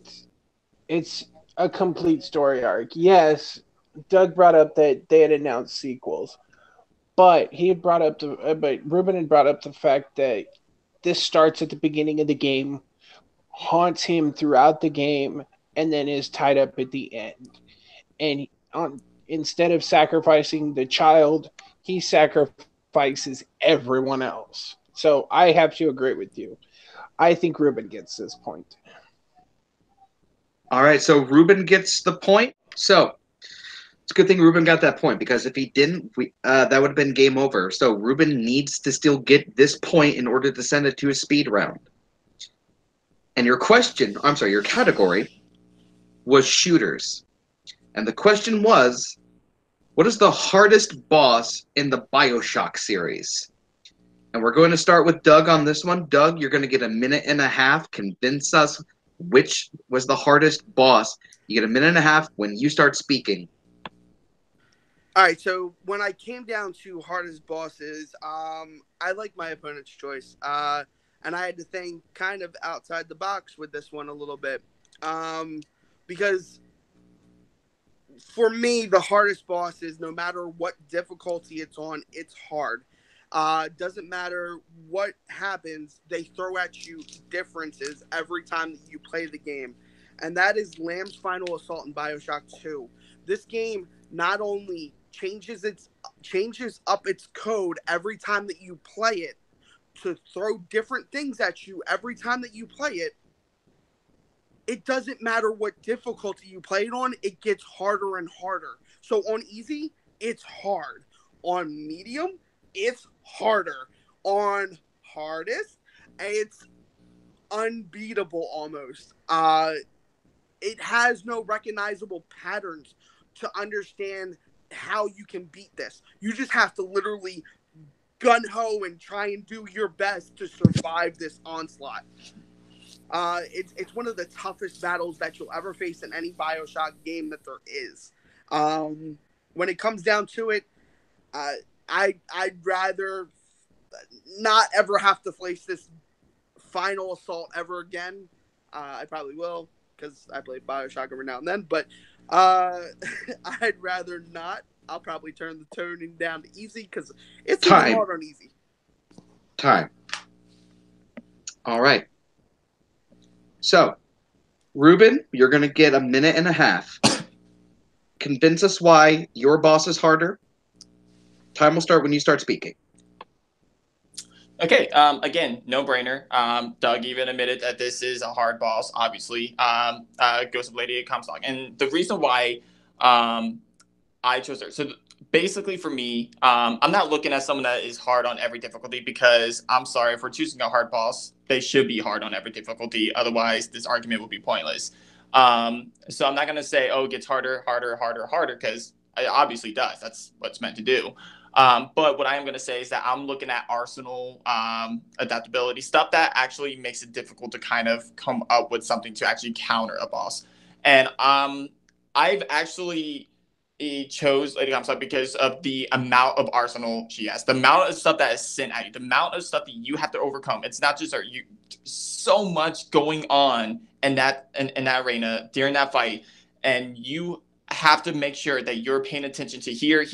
it's a complete story arc. Yes, Doug brought up that they had announced sequels, but Ruben had brought up the fact that this starts at the beginning of the game, haunts him throughout the game, and then is tied up at the end. And instead of sacrificing the child, he sacrifices everyone else. So I have to agree with you. I think Ruben gets this point. All right, so Ruben gets the point. So it's a good thing Ruben got that point, because if he didn't, that would have been game over. So Ruben needs to still get this point in order to send it to a speed round. And your category was shooters. And the question was, what is the hardest boss in the BioShock series? And we're going to start with Doug on this one. Doug, you're going to get a minute and a half. Convince us which was the hardest boss. You get a minute and a half when you start speaking. All right, so when I came down to hardest bosses, I like my opponent's choice. And I had to think kind of outside the box with this one a little bit. Because for me, the hardest boss is no matter what difficulty it's on, it's hard. Doesn't matter what happens, they throw at you differences every time that you play the game. And that is Lamb's Final Assault in BioShock 2. This game not only changes up its code every time that you play it to throw different things at you every time that you play it. It doesn't matter what difficulty you play it on, it gets harder and harder. So on easy, it's hard. On medium, it's harder. On hardest, it's unbeatable almost. It has no recognizable patterns to understand how you can beat this. You just have to literally gun-ho and try and do your best to survive this onslaught. It's one of the toughest battles that you'll ever face in any BioShock game that there is. When it comes down to it, I'd rather not ever have to face this final assault ever again. I probably will, because I play BioShock every now and then, but I'd rather not. I'll probably turn the turning down to easy because it's even Time. hard on easy. Time. All right. So, Ruben, you're going to get a minute and a half. Convince us why your boss is harder. Time will start when you start speaking. Okay, again, no brainer. Doug even admitted that this is a hard boss, obviously. Ghost of Lady Comstock. And the reason why I chose her. So basically, for me, I'm not looking at someone that is hard on every difficulty because I'm sorry, if we're choosing a hard boss, they should be hard on every difficulty. Otherwise, this argument would be pointless. So I'm not going to say, oh, it gets harder, harder, harder, harder, because it obviously does. That's what it's meant to do. But what I am going to say is that I'm looking at Arsenal adaptability stuff that actually makes it difficult to kind of come up with something to actually counter a boss. And I've actually chose Lady Comstock because of the amount of arsenal she has, the amount of stuff that is sent at you, the amount of stuff that you have to overcome. It's not just so much going on in that arena during that fight, and you have to make sure that you're paying attention to here,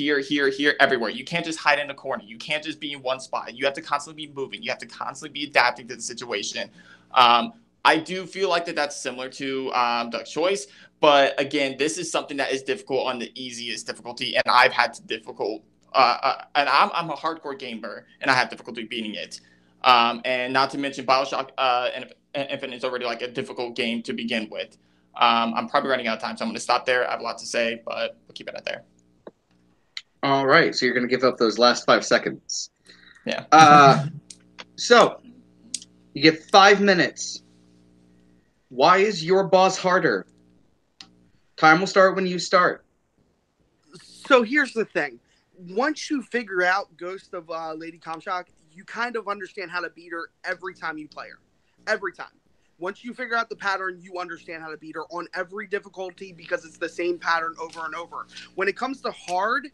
everywhere. You can't just hide in the corner. You can't just be in one spot. You have to constantly be moving. You have to constantly be adapting to the situation. I do feel like that's similar to Doug's choice. But again, this is something that is difficult on the easiest difficulty, and I've had difficult. And I'm a hardcore gamer, and I have difficulty beating it. And not to mention Bioshock Infinite is already like a difficult game to begin with. I'm probably running out of time, so I'm going to stop there. I have a lot to say, but we'll keep it at there. All right, so you're going to give up those last 5 seconds. Yeah. So you get 5 minutes. Why is your boss harder? Time will start when you start. So here's the thing. Once you figure out Ghost of Lady Comstock, you kind of understand how to beat her every time you play her. Every time. Once you figure out the pattern, you understand how to beat her on every difficulty because it's the same pattern over and over. When it comes to hard,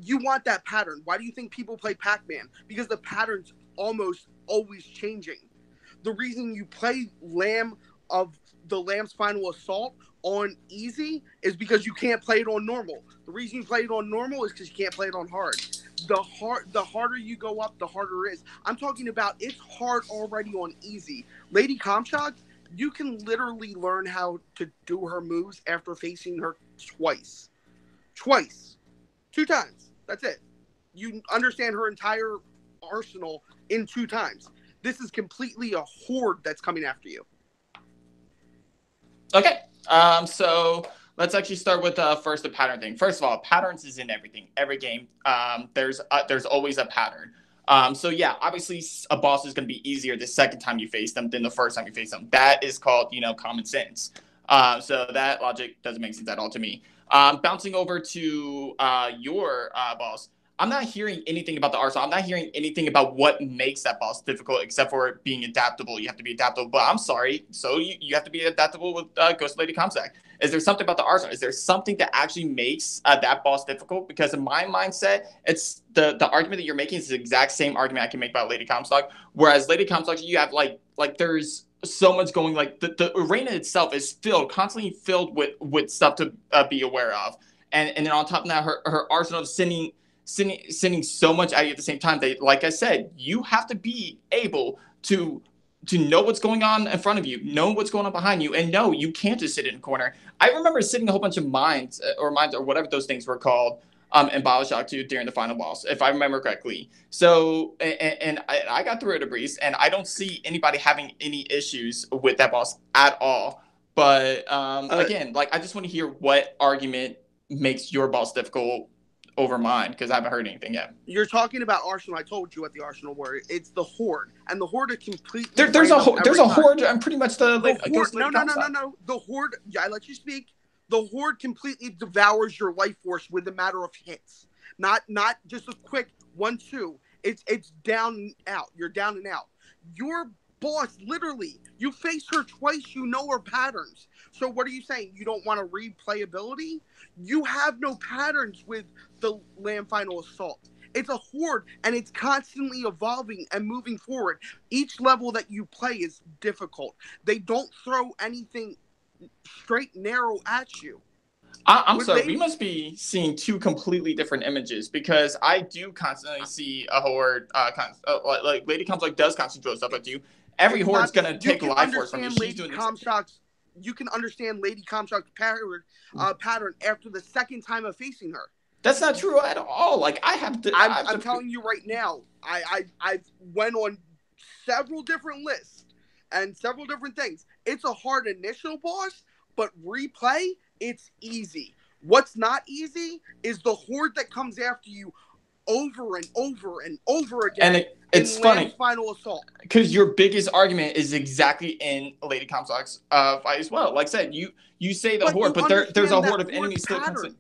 you want that pattern. Why do you think people play Pac-Man? Because the pattern's almost always changing. The reason you play Lamb's Final Assault on easy is because you can't play it on normal. The reason you play it on normal is because you can't play it on hard. The harder you go up, the harder it is. I'm talking about it's hard already on easy. Lady Comstock, you can literally learn how to do her moves after facing her twice. 2 times. That's it. You understand her entire arsenal in 2 times. This is completely a horde that's coming after you. Okay. So let's actually start with first the pattern thing. First of all, patterns is in everything. Every game, there's always a pattern. So yeah, obviously a boss is going to be easier the second time you face them than the first time you face them. That is called, common sense. So that logic doesn't make sense at all to me. Bouncing over to your boss, I'm not hearing anything about the arsenal. I'm not hearing anything about what makes that boss difficult except for being adaptable. You have to be adaptable. But I'm sorry. So you have to be adaptable with Ghost Lady Comstock. Is there something about the arsenal? Is there something that actually makes that boss difficult? Because in my mindset, it's the argument that you're making is the exact same argument I can make about Lady Comstock. Whereas Lady Comstock, you have like there's so much going, like the arena itself is constantly filled with stuff to be aware of. And then on top of that, her arsenal of sending so much at you at the same time that, like I said, you have to be able to know what's going on in front of you, know what's going on behind you, and no, you can't just sit in a corner. I remember sitting a whole bunch of mines or whatever those things were called in Bioshock 2 during the final boss, if I remember correctly. So, and I got through it a breeze, and I don't see anybody having any issues with that boss at all. But again, like I just want to hear what argument makes your boss difficult over mine, because I haven't heard anything yet. You're talking about Arsenal. I told you what the Arsenal were. It's the Horde, and the Horde is completely. There's a Horde. I'm pretty much the Horde. No. The Horde. Yeah, I let you speak. The Horde completely devours your life force with a matter of hits. Not just a quick 1-2. It's down and out. You're down and out. Your boss, literally, you face her twice. You know her patterns. So what are you saying? You don't want to replayability? You have no patterns with the Lamb Final Assault. It's a horde, and it's constantly evolving and moving forward. Each level that you play is difficult. They don't throw anything straight narrow at you. I'm Would sorry, Lady- we must be seeing two completely different images because I do constantly see a horde, like Lady Comstock does constantly throw stuff at you. Every It's horde's not- gonna you take can life force from you. understand She's Lady doing Comstock's. You can understand Lady Comstock's pattern after the second time of facing her. That's not true at all. Like I have to. I'm telling you right now. I went on several different lists and several different things. It's a hard initial boss, but replay, it's easy. What's not easy is the horde that comes after you over and over and over again. And it's funny. Final assault. Because your biggest argument is exactly in Lady Comstock's fight as well. Like I said, you say the horde, but there's a horde of enemies still constantly.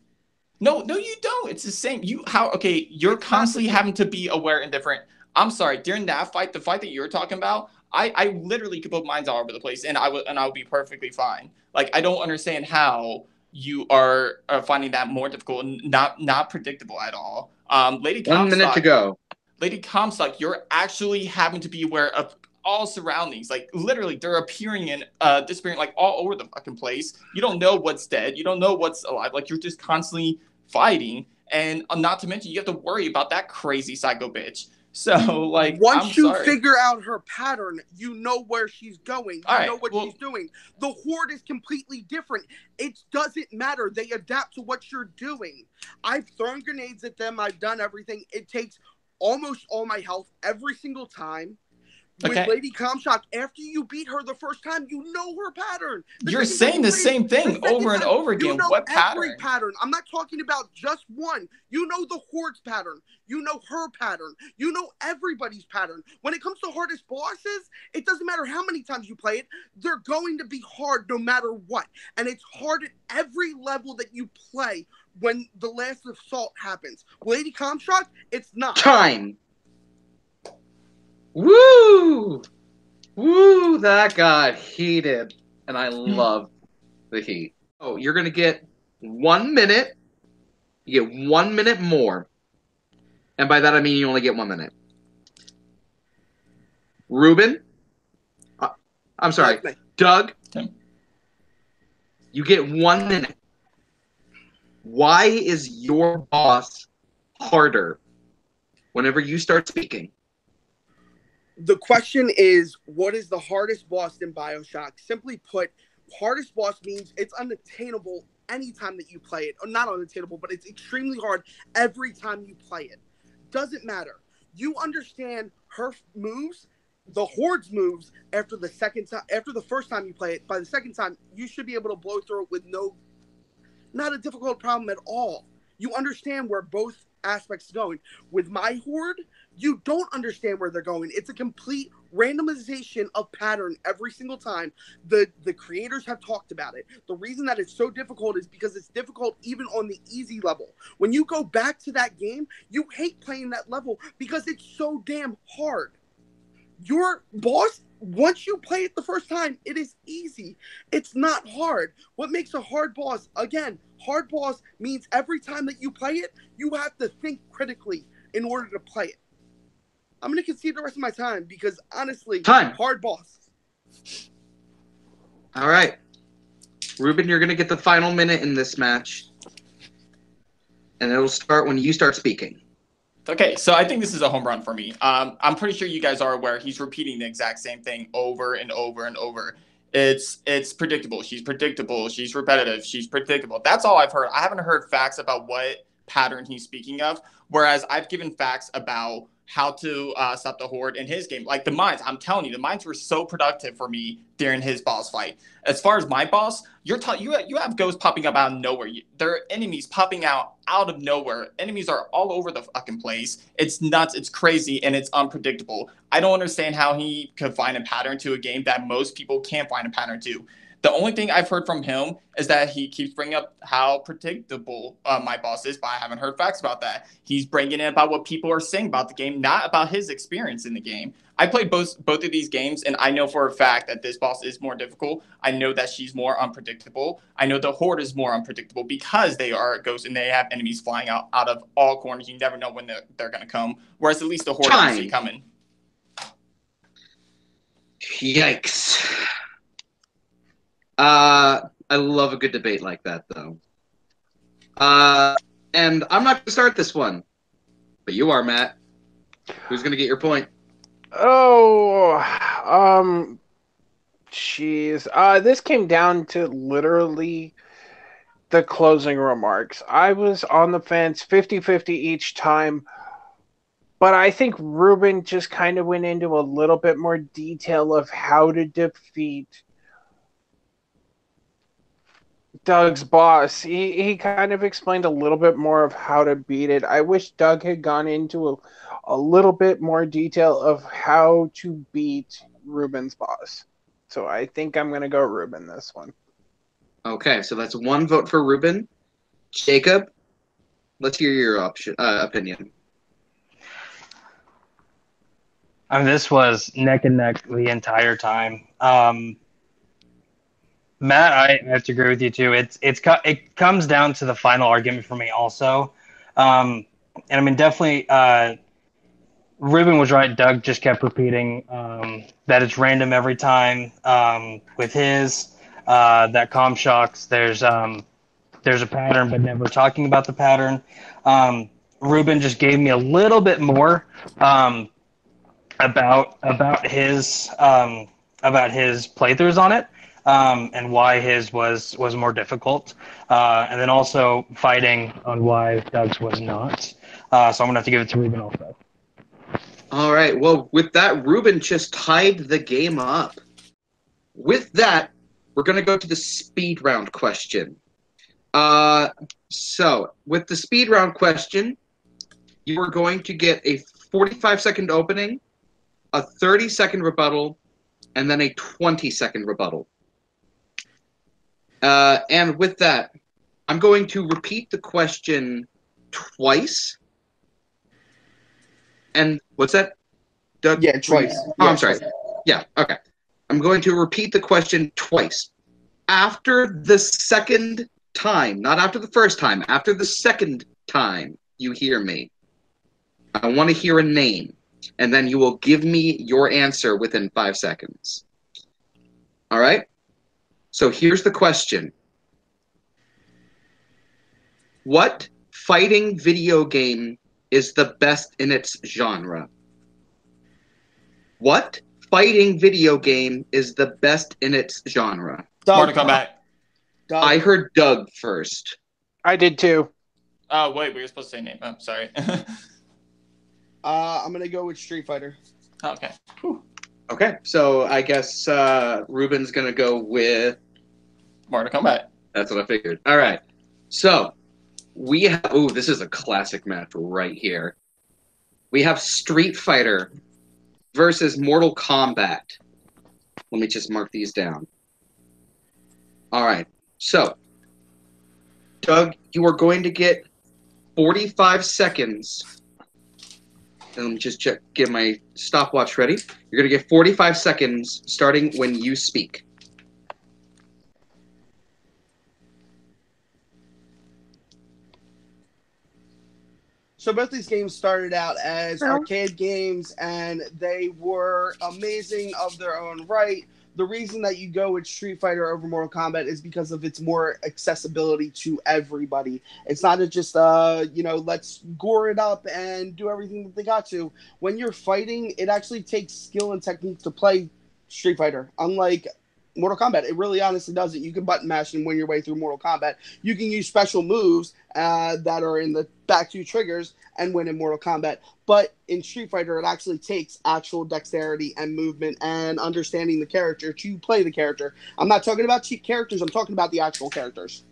No, you don't. It's the same. You're constantly having to be aware and different. I'm sorry. During that fight, the fight that you're talking about, I literally could put mines all over the place, and I would be perfectly fine. Like I don't understand how you are finding that more difficult and not predictable at all. Lady Comstock, 1 minute to go. Lady Comstock, you're actually having to be aware of all surroundings. Like literally, they're appearing and disappearing like all over the fucking place. You don't know what's dead. You don't know what's alive. Like you're just constantly fighting, and not to mention you have to worry about that crazy psycho bitch. So like once you figure out her pattern, you know where she's going. You know what she's doing. The horde is completely different. It doesn't matter. They adapt to what you're doing. I've thrown grenades at them. I've done everything. It takes almost all my health every single time. With Lady Comstock, after you beat her the first time, you know her pattern. You're saying the same thing over and over again. You know what every pattern? I'm not talking about just one. You know the horde's pattern. You know her pattern. You know everybody's pattern. When it comes to hardest bosses, it doesn't matter how many times you play it. They're going to be hard no matter what. And it's hard at every level that you play when the last assault happens. Lady Comstock, it's not. Time. Woo! Woo! That got heated. And I love the heat. Oh, you're going to get 1 minute. You get 1 minute more. And by that I mean you only get 1 minute. Ruben? I'm sorry. Doug? You get 1 minute. Why is your boss harder whenever you start speaking? The question is, what is the hardest boss in BioShock? Simply put, hardest boss means it's unattainable anytime that you play it. Or not unattainable, but it's extremely hard every time you play it. Doesn't matter. You understand her moves, the Horde's moves, after the first time you play it. By the second time, you should be able to blow through it with not a difficult problem at all. You understand where both aspects are going. With my Horde, you don't understand where they're going. It's a complete randomization of pattern every single time. The creators have talked about it. The reason that it's so difficult is because it's difficult even on the easy level. When you go back to that game, you hate playing that level because it's so damn hard. Your boss, once you play it the first time, it is easy. It's not hard. What makes a hard boss, again, hard boss means every time that you play it, you have to think critically in order to play it. I'm going to concede the rest of my time because, honestly, hard boss. All right. Ruben, you're going to get the final minute in this match. And it'll start when you start speaking. Okay, so I think this is a home run for me. I'm pretty sure you guys are aware he's repeating the exact same thing over and over and over. It's predictable. She's predictable. She's repetitive. She's predictable. That's all I've heard. I haven't heard facts about what pattern he's speaking of, whereas I've given facts about how to stop the Horde in his game. Like the mines, I'm telling you, the mines were so productive for me during his boss fight. As far as my boss, you have ghosts popping up out of nowhere. There are enemies popping out of nowhere. Enemies are all over the fucking place. It's nuts. It's crazy, and it's unpredictable. I don't understand how he could find a pattern to a game that most people can't find a pattern to. The only thing I've heard from him is that he keeps bringing up how predictable my boss is, but I haven't heard facts about that. He's bringing in about what people are saying about the game, not about his experience in the game. I played both of these games, and I know for a fact that this boss is more difficult. I know that she's more unpredictable. I know the Horde is more unpredictable because they are ghosts and they have enemies flying out of all corners. You never know when they're going to come, whereas at least the Horde you see coming. Yikes. I love a good debate like that, though. And I'm not going to start this one, but you are, Matt. Who's going to get your point? Jeez. This came down to literally the closing remarks. I was on the fence 50-50 each time, but I think Ruben just kind of went into a little bit more detail of how to defeat Doug's boss. He kind of explained a little bit more of how to beat it. I wish Doug had gone into a little bit more detail of how to beat Ruben's boss. So I think I'm going to go Ruben this one. Okay, so that's one vote for Ruben. Jacob, let's hear your opinion. This was neck and neck the entire time. Matt, I have to agree with you too. It comes down to the final argument for me also, and I mean definitely. Ruben was right. Doug just kept repeating that it's random every time. With his that comm shocks, there's a pattern, but never talking about the pattern. Ruben just gave me a little bit more about his playthroughs on it. And why his was more difficult, and then also fighting on why Doug's was not. So I'm gonna have to give it to Ruben also. All right. Well, with that, Ruben just tied the game up. With that, we're gonna go to the speed round question. So with the speed round question, you are going to get a 45-second opening, a 30-second rebuttal, and then a 20-second rebuttal. And with that, I'm going to repeat the question twice. And what's that, Doug? Yeah, twice. Oh, I'm sorry. Yeah, okay. I'm going to repeat the question twice. After the second time, not after the first time, after the second time you hear me, I want to hear a name, and then you will give me your answer within 5 seconds. All right? So here's the question. What fighting video game is the best in its genre? What fighting video game is the best in its genre? Mortal Kombat. Doug. I heard Doug first. I did too. Oh, wait, we were supposed to say name. Oh, sorry. I'm going to go with Street Fighter. Okay. Okay, so I guess Ruben's going to go with... Mortal Kombat. That's what I figured. All right. So, we have... Ooh, this is a classic match right here. We have Street Fighter versus Mortal Kombat. Let me just mark these down. All right. So, Doug, you are going to get 45 seconds. And let me just get my stopwatch ready. You're going to get 45 seconds starting when you speak. So both these games started out as arcade games, and they were amazing of their own right. The reason that you go with Street Fighter over Mortal Kombat is because of its more accessibility to everybody. It's not just, let's gore it up and do everything that they got to. When you're fighting, it actually takes skill and technique to play Street Fighter. Unlike Mortal Kombat, it really honestly doesn't. You can button mash and win your way through Mortal Kombat. You can use special moves that are in the back two triggers and win in Mortal Kombat. But in Street Fighter, it actually takes actual dexterity and movement and understanding the character to play the character. I'm not talking about cheap characters. I'm talking about the actual characters.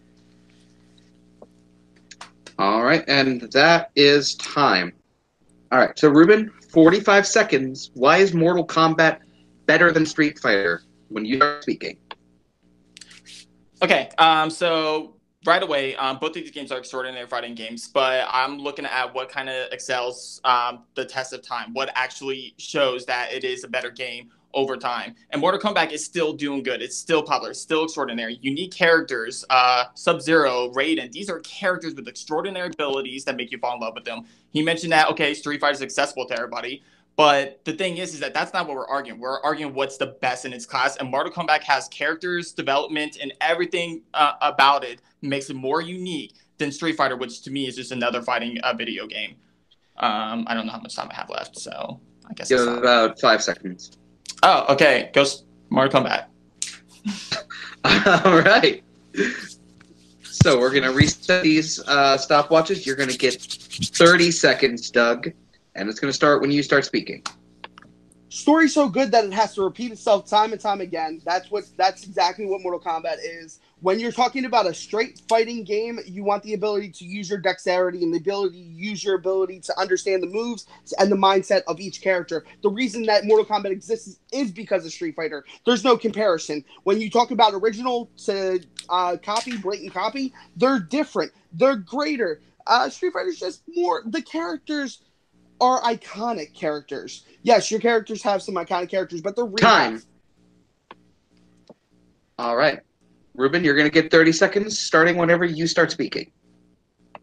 All right, and that is time. All right, so Ruben, 45 seconds. Why is Mortal Kombat better than Street Fighter when you are speaking? Okay, so right away, both of these games are extraordinary fighting games, but I'm looking at what kind of excels the test of time, what actually shows that it is a better game over time. And Mortal Kombat is still doing good. It's still popular. It's still extraordinary. Unique characters, Sub-Zero, Raiden, these are characters with extraordinary abilities that make you fall in love with them. He mentioned that, okay, Street Fighter is accessible to everybody. But the thing is that that's not what we're arguing. We're arguing what's the best in its class. And Mortal Kombat has characters, development, and everything about it makes it more unique than Street Fighter, which to me is just another fighting video game. I don't know how much time I have left, so I guess it's about 5 seconds. Oh, okay. Ghost Mortal Kombat. All right. So we're going to reset these stopwatches. You're going to get 30 seconds, Doug, and it's going to start when you start speaking. Story so good that it has to repeat itself time and time again. That's exactly what Mortal Kombat is. When you're talking about a straight fighting game, you want the ability to use your dexterity and the ability to use your ability to understand the moves and the mindset of each character. The reason that Mortal Kombat exists is because of Street Fighter. There's no comparison. When you talk about original to copy, blatant copy, they're different. They're greater. Street Fighter's just more, the characters are iconic characters. Yes, your characters have some iconic characters, but they're real. Time. All right. Ruben, you're going to get 30 seconds starting whenever you start speaking.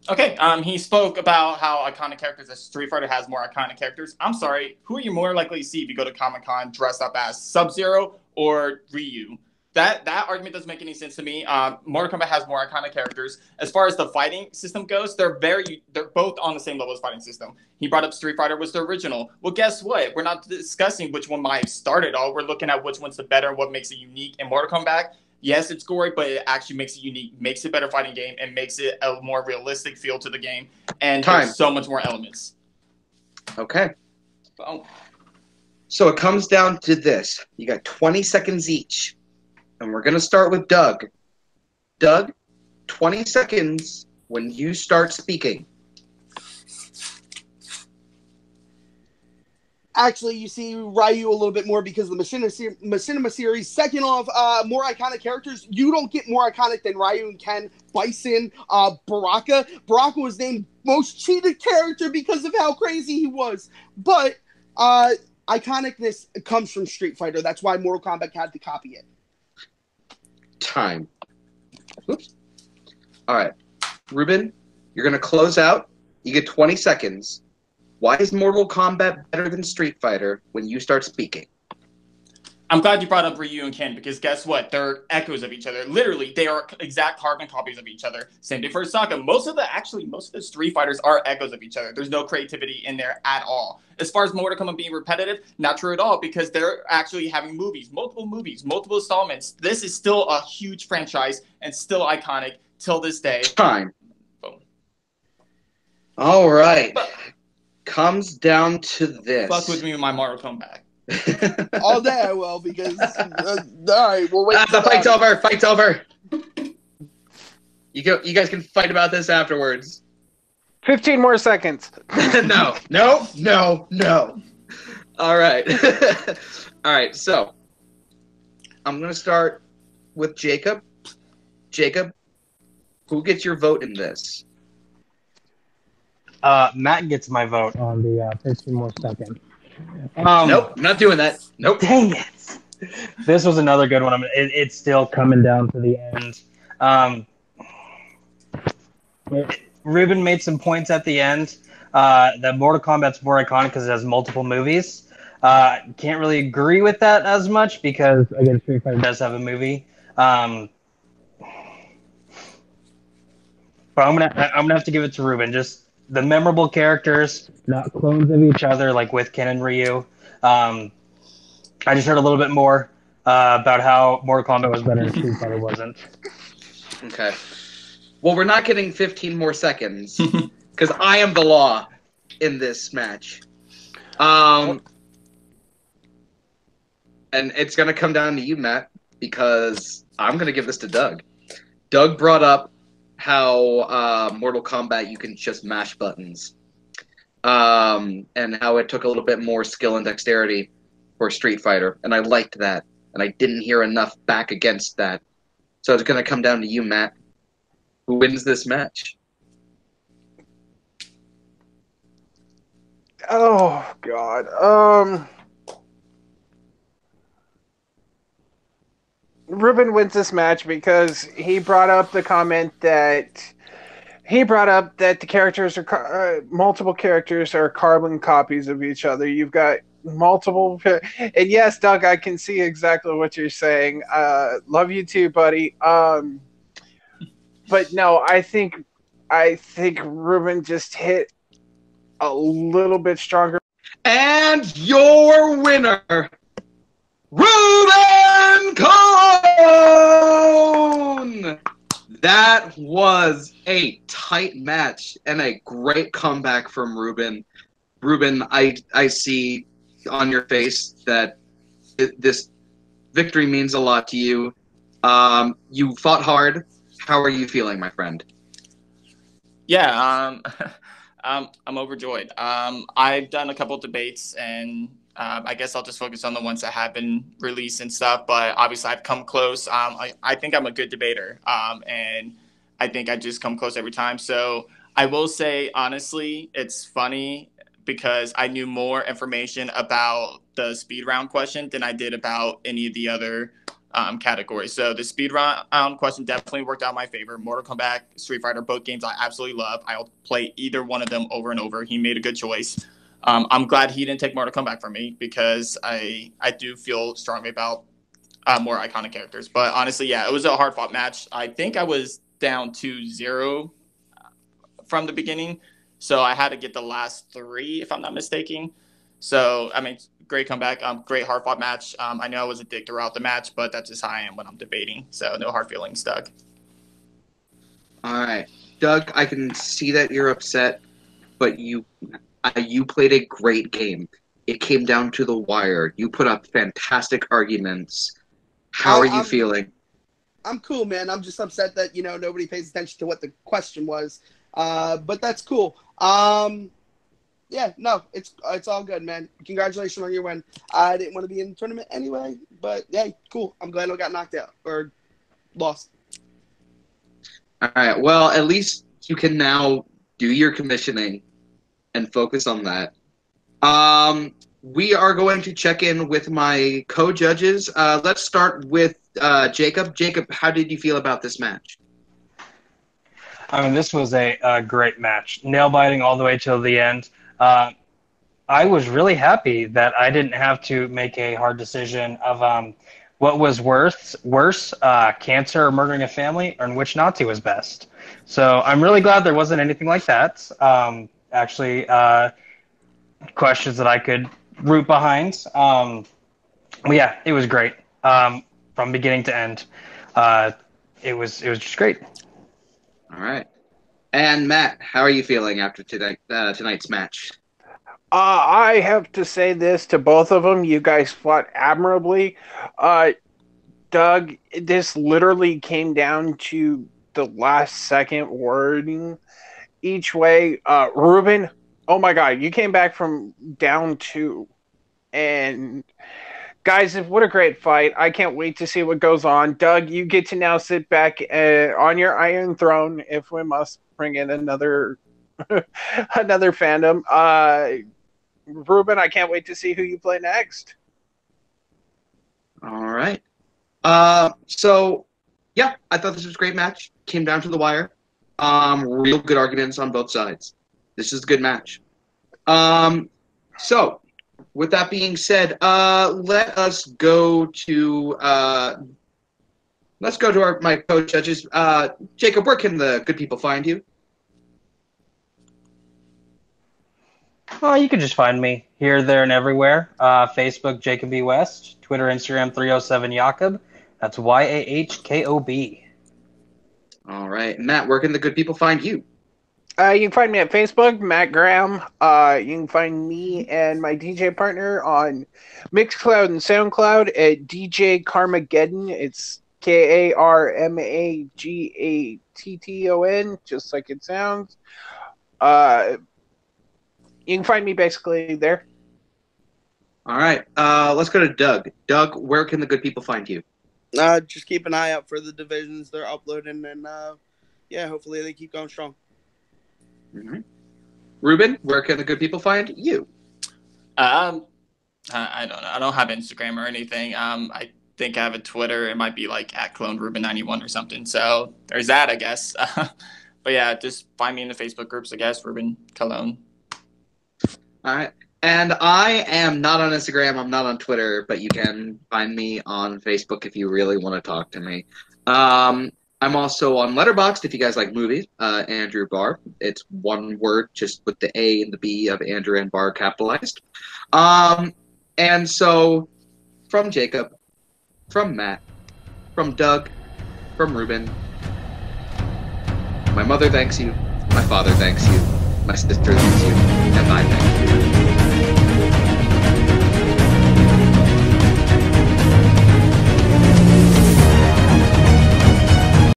Okay, he spoke about how iconic characters as Street Fighter has more iconic characters. I'm sorry, who are you more likely to see if you go to Comic-Con dressed up as Sub-Zero or Ryu? That argument doesn't make any sense to me. Mortal Kombat has more iconic characters. As far as the fighting system goes, they're both on the same level as fighting system. He brought up Street Fighter was the original. Well, guess what? We're not discussing which one might have started all. We're looking at which one's the better and what makes it unique. In Mortal Kombat, yes, it's gory, but it actually makes it unique, makes it a better fighting game, and makes it a more realistic feel to the game. And there's so much more elements. Okay. Oh. So it comes down to this. You got 20 seconds each. And we're going to start with Doug. Doug, 20 seconds when you start speaking. Actually, you see Ryu a little bit more because of the Machinima series. Second off, more iconic characters. You don't get more iconic than Ryu and Ken, Bison, Baraka. Baraka was named most cheated character because of how crazy he was. But iconicness comes from Street Fighter. That's why Mortal Kombat had to copy it. Time. Oops. All right. Ruben, you're going to close out. You get 20 seconds. Why is Mortal Kombat better than Street Fighter when you start speaking? I'm glad you brought up Ryu and Ken because guess what? They're echoes of each other. Literally, they are exact carbon copies of each other. Same thing for Sokka. Most of the Street Fighters are echoes of each other. There's no creativity in there at all. As far as Mortal Kombat being repetitive, not true at all because they're actually having multiple installments. This is still a huge franchise and still iconic till this day. Time. Boom. All right. Comes down to this. Fuck with me with my Mortal Kombat. All day I will because all right, we'll wait. The fight's over. Fight's over. You guys can fight about this afterwards. 15 more seconds. No. All right. All right. So I'm gonna start with Jacob. Jacob, who gets your vote in this? Matt gets my vote on the 15 more second. Nope, I'm not doing that. Nope. Dang it. This was another good one. It's still coming down to the end. Ruben made some points at the end that Mortal Kombat's more iconic because it has multiple movies. Can't really agree with that as much because, again, Street Fighter does have a movie. But I'm gonna have to give it to Ruben. Just the memorable characters, not clones of each other, like with Ken and Ryu. I just heard a little bit more about how Mortal Kombat was better and Street Fighter wasn't. Okay. Well, we're not getting 15 more seconds because I am the law in this match. And it's going to come down to you, Matt, because I'm going to give this to Doug. Doug brought up how Mortal Kombat you can just mash buttons, and how it took a little bit more skill and dexterity for Street Fighter, and I liked that, and I didn't hear enough back against that. So it's going to come down to you, Matt. Who wins this match? Oh God. Ruben wins this match because he brought up the comment that the characters are multiple characters are carbon copies of each other. You've got multiple, and yes, Doug, I can see exactly what you're saying. Love you too, buddy. But no, I think I think Ruben just hit a little bit stronger. And your winner, Ruban Colon! That was a tight match and a great comeback from Ruben. Ruben, I see on your face that this victory means a lot to you. You fought hard. How are you feeling, my friend? Yeah, I'm overjoyed. I've done a couple debates, and I guess I'll just focus on the ones that have been released and stuff. But obviously, I've come close. I think I'm a good debater, and I think I just come close every time. So I will say, honestly, it's funny because I knew more information about the speed round question than I did about any of the other categories. So the speed round question definitely worked out in my favor. Mortal Kombat, Street Fighter, both games I absolutely love. I'll play either one of them over and over. He made a good choice. I'm glad he didn't take Mortal Kombat from me because I do feel strongly about more iconic characters. But honestly, yeah, it was a hard fought match. I think I was down 2-0 from the beginning, so I had to get the last three, if I'm not mistaken. So, I mean, great comeback, great hard fought match. I know I was a dick throughout the match, but that's just how I am when I'm debating. So, no hard feelings, Doug. All right, Doug, I can see that you're upset, but you played a great game. It came down to the wire. You put up fantastic arguments. How are you feeling? I'm cool, man. I'm just upset that nobody pays attention to what the question was. But that's cool. Yeah, no, it's all good, man. Congratulations on your win. I didn't want to be in the tournament anyway, but yeah, cool. I'm glad I got knocked out or lost. All right. Well, at least you can now do your commissioning and focus on that. We are going to check in with my co-judges. Let's start with Jacob. Jacob, how did you feel about this match? I mean, this was a great match. Nail-biting all the way till the end. I was really happy that I didn't have to make a hard decision of what was worse, cancer or murdering a family, or which Nazi was best. So I'm really glad there wasn't anything like that. Actually, questions that I could root behind. But yeah, it was great from beginning to end. It was just great. All right. And Matt, how are you feeling after tonight's match? I have to say this to both of them. You guys fought admirably. Doug, this literally came down to the last second wording each way. Ruben, oh my God, you came back from down 2. And guys, what a great fight. I can't wait to see what goes on. Doug, you get to now sit back on your Iron Throne if we must bring in another another fandom. Ruben, I can't wait to see who you play next. All right. So, yeah, I thought this was a great match. Came down to the wire. Real good arguments on both sides. This is a good match. So, with that being said, let us go to my co-judges. Jacob, where can the good people find you? Oh, you can just find me here, there, and everywhere. Facebook, Jacob B. West. Twitter, Instagram, 307 Jakob. That's YAHKOB. All right. Matt, where can the good people find you? You can find me at Facebook, Matt Graham. You can find me and my DJ partner on Mixcloud and SoundCloud at DJ Carmageddon. It's KARMAGATTON, just like it sounds. You can find me basically there. All right. Let's go to Doug. Doug, where can the good people find you? Just keep an eye out for the divisions they're uploading, and yeah, hopefully they keep going strong. Mm-hmm. Ruben, where can the good people find you? I don't know. I don't have Instagram or anything. I think I have a Twitter. It might be like @CloneRuben91 or something. So there's that, I guess. But yeah, just find me in the Facebook groups, I guess. Ruban Colon. All right. And I am not on Instagram. I'm not on Twitter, but you can find me on Facebook if you really want to talk to me. I'm also on Letterboxd if you guys like movies. Andrew Barr. It's one word, just with the A and the B of Andrew and Barr capitalized. And so, from Jacob, from Matt, from Doug, from Ruben, my mother thanks you, my father thanks you, my sister thanks you, and I thank you.